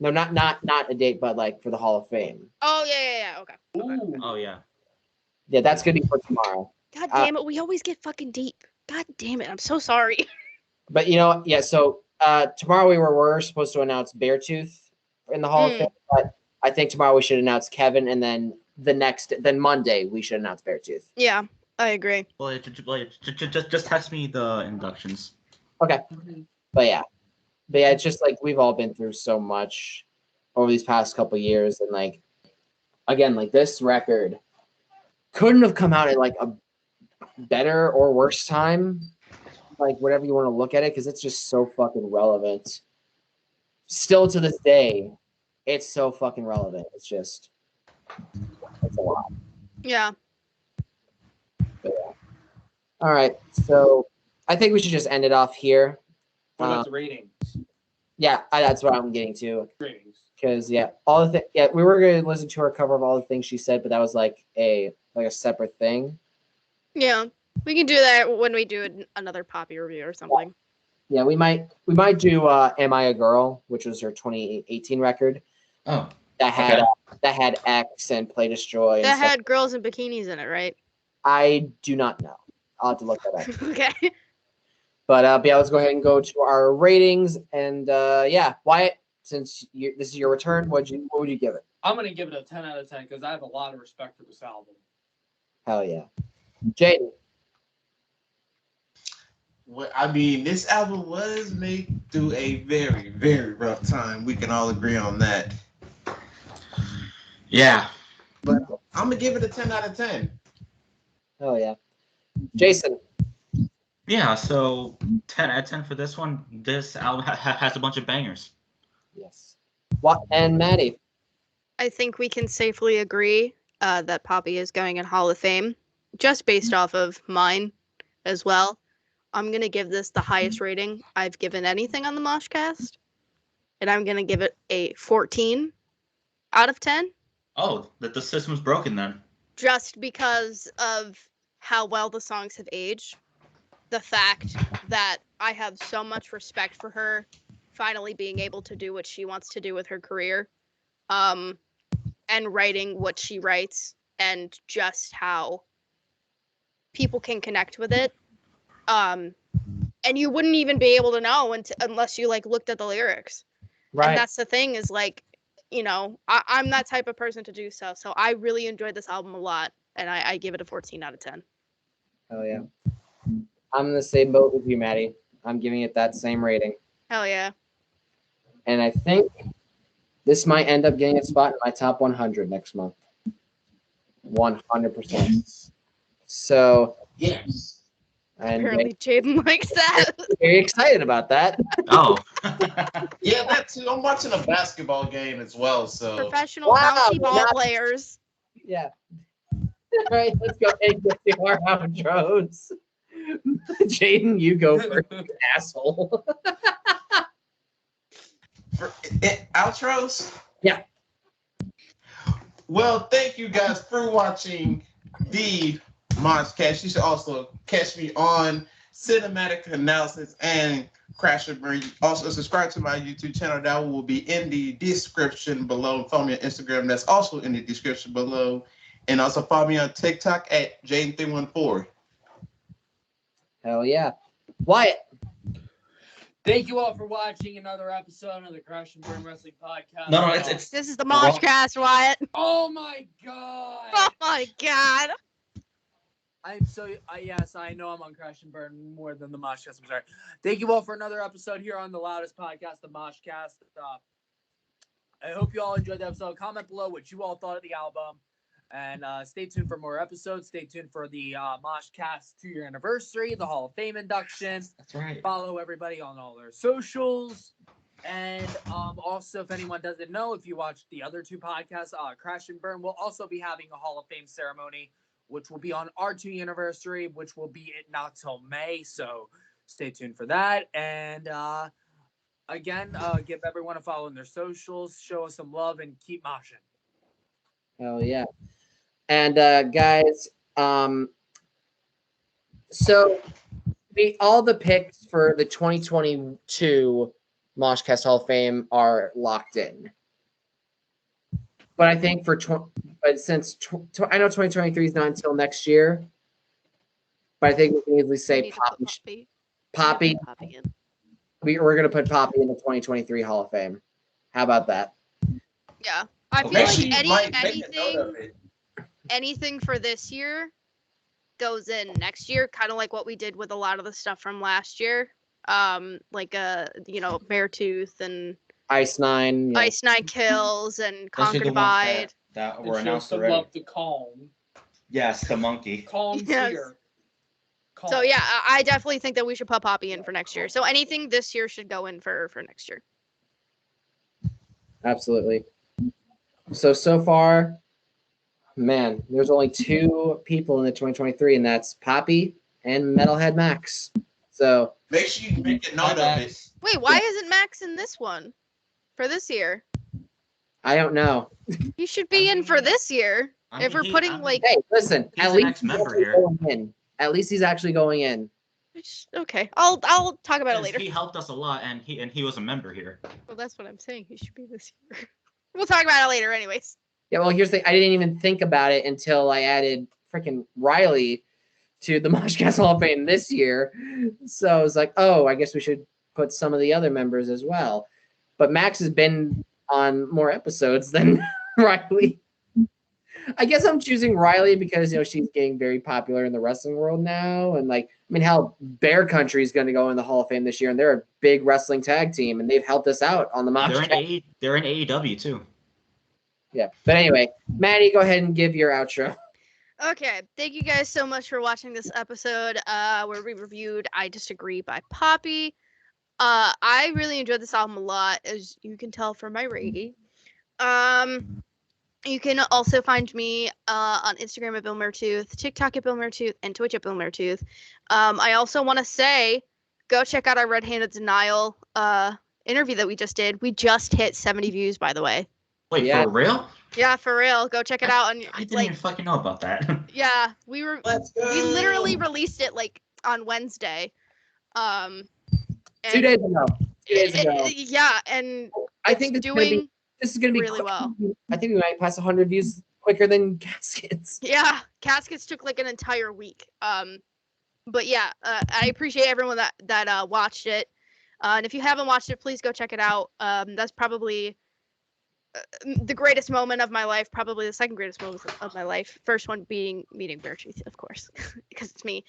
No, not a date, but like for the Hall of Fame. Oh yeah. Okay. Ooh. Oh yeah. Yeah, that's gonna be for tomorrow. God damn it, we always get fucking deep. God damn it, I'm so sorry. But yeah. So tomorrow we were supposed to announce Beartooth in the Hall of Fame, but I think tomorrow we should announce Kevin, and then then Monday we should announce Beartooth. Yeah, I agree. Well, just text me the inductions. Okay. But yeah, it's just like we've all been through so much over these past couple years, and like again, like this record couldn't have come out at like a better or worse time, like whatever you want to look at it, because it's just so fucking relevant. Still to this day, it's so fucking relevant. It's a lot. Yeah. But yeah. All right, so I think we should just end it off here. What about the ratings? Yeah, that's what I'm getting to. Ratings. Because all the we were gonna listen to her cover of all the things she said, but that was like a separate thing. Yeah. We can do that when we do another Poppy review or something. Yeah, we might do "Am I a Girl," which was her 2018 record Oh. that had X and Play Destroy. And That stuff. had girls in bikinis in it, right? I do not know. I'll have to look that up. Okay. But yeah, let's go ahead and go to our ratings. And yeah, Wyatt, since this is your return, what would you give it? I'm gonna give it a 10 out of 10 because I have a lot of respect for this album. Hell yeah, Jaden. Well, I mean, this album was made through a very, very rough time. We can all agree on that. Yeah. But I'm gonna give it a 10 out of 10. Hell yeah, Jason. Yeah. So 10 out of 10 for this one. This album has a bunch of bangers. Yes. What and Maddie? I think we can safely agree that Poppy is going in Hall of Fame, just based off of mine. as well. I'm going to give this the highest rating I've given anything on the MoshCast. And I'm going to give it a 14 out of 10. Oh, the system's broken then. Just because of how well the songs have aged. The fact that I have so much respect for her finally being able to do what she wants to do with her career. And writing what she writes. And just how people can connect with it. And you wouldn't even be able to know unless you like looked at the lyrics. Right. And that's the thing is like, you know, I'm that type of person to do so. So I really enjoyed this album a lot, and I give it a 14 out of 10. Hell yeah. I'm in the same boat with you, Maddie. I'm giving it that same rating. Hell yeah. And I think this might end up getting a spot in my top 100 next month. 100%. So, Yes. and Apparently Jaden likes that. very excited about that. Oh. Yeah, that too. I'm watching a basketball game as well, so Professional Wow, bouncy ball that's- players. Yeah. All right, let's go ahead and get to our outros. Jaden, you go first, asshole. outros. Yeah. Well, thank you guys for watching the MoshCast. You should also catch me on Cinematic Analysis and Crash and Burn. Also, subscribe to my YouTube channel. That will be in the description below. Follow me on Instagram. That's also in the description below. And also follow me on TikTok at Jaden314. Hell yeah. Wyatt. Thank you all for watching another episode of the Crash and Burn Wrestling Podcast. No, it's This is the MoshCast, Wyatt. Oh my god! Oh my god. I'm so yes, I know I'm on Crash and Burn more than the MoshCast. I'm sorry. Thank you all for another episode here on the Loudest Podcast, the MoshCast. I hope you all enjoyed the episode. Comment below what you all thought of the album, and stay tuned for more episodes. Stay tuned for the MoshCast 2-year anniversary, the Hall of Fame induction. That's right. Follow everybody on all their socials. And also, if anyone doesn't know, if you watched the other two podcasts, Crash and Burn will also be having a Hall of Fame ceremony, which will be on our 2-year anniversary, which will be not till May. So stay tuned for that. And again, give everyone a follow on their socials, show us some love, and keep moshing. Hell yeah. And guys, so all the picks for the 2022 MoshCast Hall of Fame are locked in. But I think since I know 2023 is not until next year, but I think we can easily We say need to put Poppy. Poppy in. We're gonna put Poppy in the 2023 Hall of Fame. How about that? Yeah. I feel Make like sure you make a note of it. anything for this year goes in next year, kind of like what we did with a lot of the stuff from last year. Like Beartooth and Ice Nine. Yeah. Ice Nine Kills and Those are Conquer the ones Divide. that And were show announced some already. love to Calm. Yes, the monkey. Calm's Yes. here. Calm. So yeah, I definitely think that we should put Poppy in for next year. So anything this year should go in for next year. Absolutely. So far, man, there's only 2 people in the 2023, and that's Poppy and Metalhead Max. So Make sure you make a note of it. Wait, why isn't Max in this one for this year? I don't know. He should be in for this year. If we're putting like Hey, listen. He's At an least ex-member he's here. going in. At least he's actually going in. okay, I'll talk about it Because later. he helped us a lot, and he was a member here. Well, that's what I'm saying. He should be this year. We'll talk about it later, anyways. Yeah. Well, here's the thing. I didn't even think about it until I added freaking Riley to the MoshCast Hall of Fame this year. So I was like, oh, I guess we should put some of the other members as well. But Max has been on more episodes than Riley. I guess I'm choosing Riley because she's getting very popular in the wrestling world now, and hell, Bear Country is going to go in the Hall of Fame this year, and they're a big wrestling tag team, and they've helped us out on the MoshCast. They're in AEW too. Yeah, but anyway, Maddie, go ahead and give your outro. Okay, thank you guys so much for watching this episode where we reviewed I Disagree by Poppy. I really enjoyed this album a lot, as you can tell from my rating. You can also find me on Instagram at Bill Mertooth, TikTok at Bill Mertooth, and Twitch at Bill Mertooth. I also want to say, go check out our Red-Handed Denial interview that we just did. We just hit 70 views, by the way. Wait, Yeah. for real? Yeah, for real. Go check it out. And I didn't even fucking know about that. yeah, we Let's go. literally released it like on Wednesday. 2 and days ago. 2 days ago. yeah, and I think it's it's gonna doing this is gonna be really well. I think we might pass 100 views quicker than Caskets. Yeah, Caskets took like an entire week. But yeah, I appreciate everyone that watched it. And if you haven't watched it, please go check it out. That's probably the greatest moment of my life. Probably the second greatest moment of my life. First one being meeting Beartooth, of course, because it's me.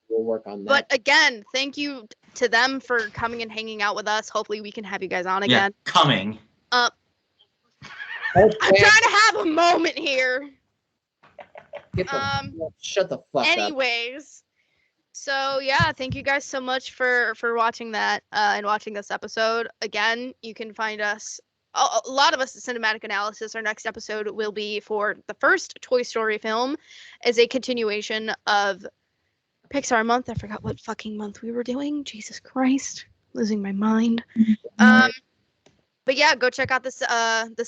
We'll work on that. But again, thank you to them for coming and hanging out with us. Hopefully, we can have you guys on Yeah, again. coming. I'm trying to have a moment here. Get the, shut the fuck up. Anyways, so yeah, thank you guys so much for watching that and watching this episode. Again, you can find us, a lot of us at Cinematic Analysis. Our next episode will be for the first Toy Story film, as a continuation of Pixar month. I forgot what fucking month we were doing. Jesus Christ, losing my mind. But yeah, go check out this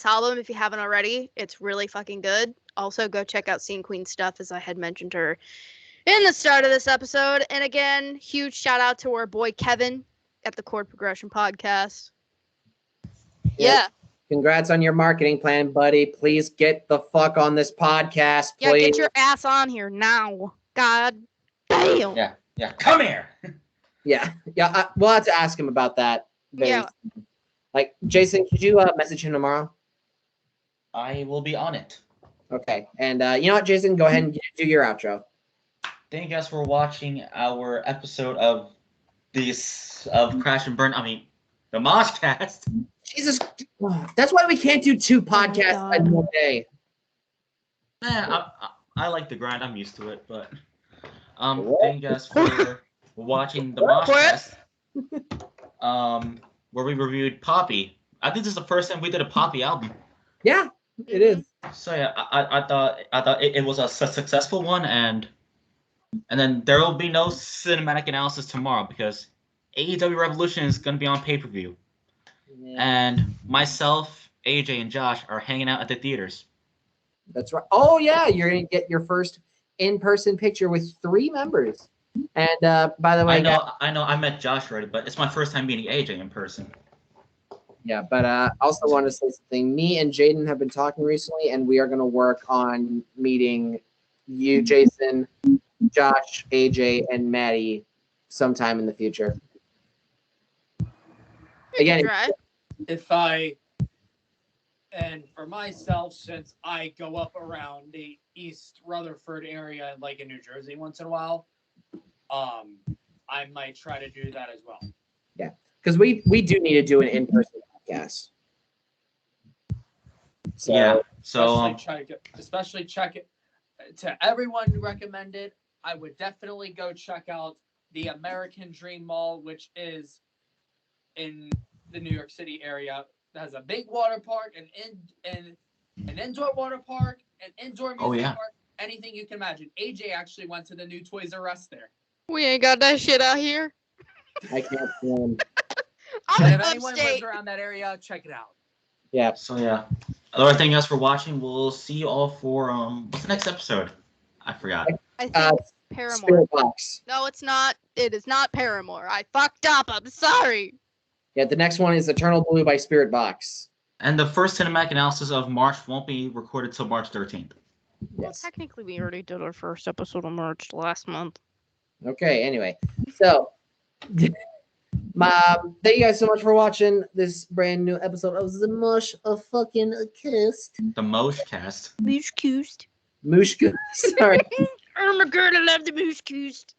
album if you haven't already. It's really fucking good. Also, go check out Scene Queen stuff, as I had mentioned her in the start of this episode. And again, huge shout out to our boy Kevin at the Chord Progression Podcast. Yeah. Congrats on your marketing plan, buddy. Please get the fuck on this podcast, please. Yeah, get your ass on here now. God damn. Yeah, come here. Yeah. We'll have to ask him about that. Yeah. Like, Jason, could you message him tomorrow? I will be on it. Okay. And you know what, Jason? Go ahead and do your outro. Thank you guys for watching our episode of Crash and Burn. I mean, the MoshCast. Jesus. That's why we can't do 2 podcasts God. in one day. I like the grind. I'm used to it, but thank you guys for watching the MoshCast. Where we reviewed Poppy. I think this is the first time we did a Poppy album. Yeah, it is. So yeah, I thought it was a successful one, and then there will be no cinematic analysis tomorrow because AEW Revolution is going to be on pay-per-view, and myself, AJ, and Josh are hanging out at the theaters. That's right. Oh yeah, you're gonna get your first in-person picture with 3 members. And by the way, I know, I met Josh already, but it's my first time meeting AJ in person. yeah. But I also want to say something. Me and Jaden have been talking recently, and we are going to work on meeting you, Jason, Josh, AJ, and Maddie sometime in the future. Again, Right. And for myself, since I go up around the East Rutherford area, like in New Jersey once in a while, I might try to do that as well. yeah, because we do need to do an in-person podcast. So, Yeah. So especially check it to everyone recommended. I would definitely go check out the American Dream Mall, which is in the New York City area. It has a big water park, an indoor water park, an indoor music park, anything you can imagine. AJ actually went to the new Toys R Us there. We ain't got that shit out here. I can't film. I'm And in if anyone lives upstate. around that area, check it out. Yeah. So yeah. Other thank you guys for watching. We'll see you all for what's the next episode? I forgot. I think Paramore. Spirit Box. No, it's not. It is not Paramore. I fucked up. I'm sorry. Yeah, the next one is Eternal Blue by Spirit Box. And the first cinematic analysis of March won't be recorded till March 13th. Well, Yes. technically, we already did our first episode of March last month. Okay, anyway. So, thank you guys so much for watching this brand new episode of the Mosh of fucking Cast. The MoshCast. MoshCast. Moosh. Sorry. Oh my god, I love the MoshCast.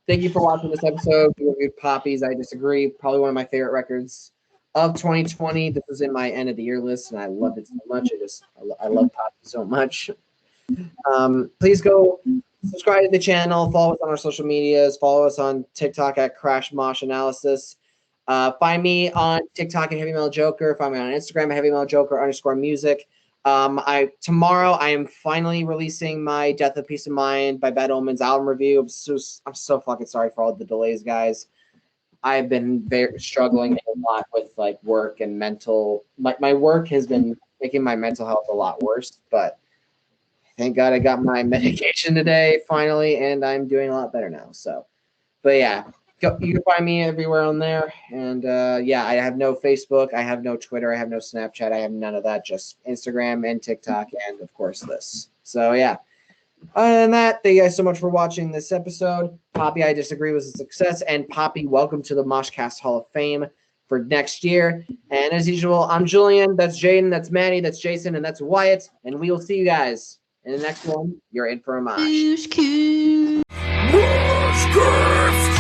Thank you for watching this episode. We reviewed Poppies. I Disagree. Probably one of my favorite records of 2020. This was in my end of the year list, and I loved it so much. I love Poppies so much. Please go subscribe to the channel. Follow us on our social medias. Follow us on TikTok at Crash Mosh Analysis. Find me on TikTok at Heavy Metal Joker. Find me on Instagram at Heavy Metal Joker _music. Tomorrow I am finally releasing my Death of Peace of Mind by Bad Omens album review. I'm so fucking sorry for all the delays, guys. I've been very struggling a lot with like work and mental. My work has been making my mental health a lot worse, but thank God I got my medication today finally, and I'm doing a lot better now. So, but yeah, you can find me everywhere on there. And yeah, I have no Facebook, I have no Twitter, I have no Snapchat, I have none of that. Just Instagram and TikTok, and of course this. So yeah. Other than that, thank you guys so much for watching this episode. Poppy, I Disagree was a success. And Poppy, welcome to the MoshCast Hall of Fame for next year. And as usual, I'm Julian. That's Jaden. That's Maddie. That's Jason. And that's Wyatt. And we will see you guys in the next one. You're in for a mosh. MoshCast.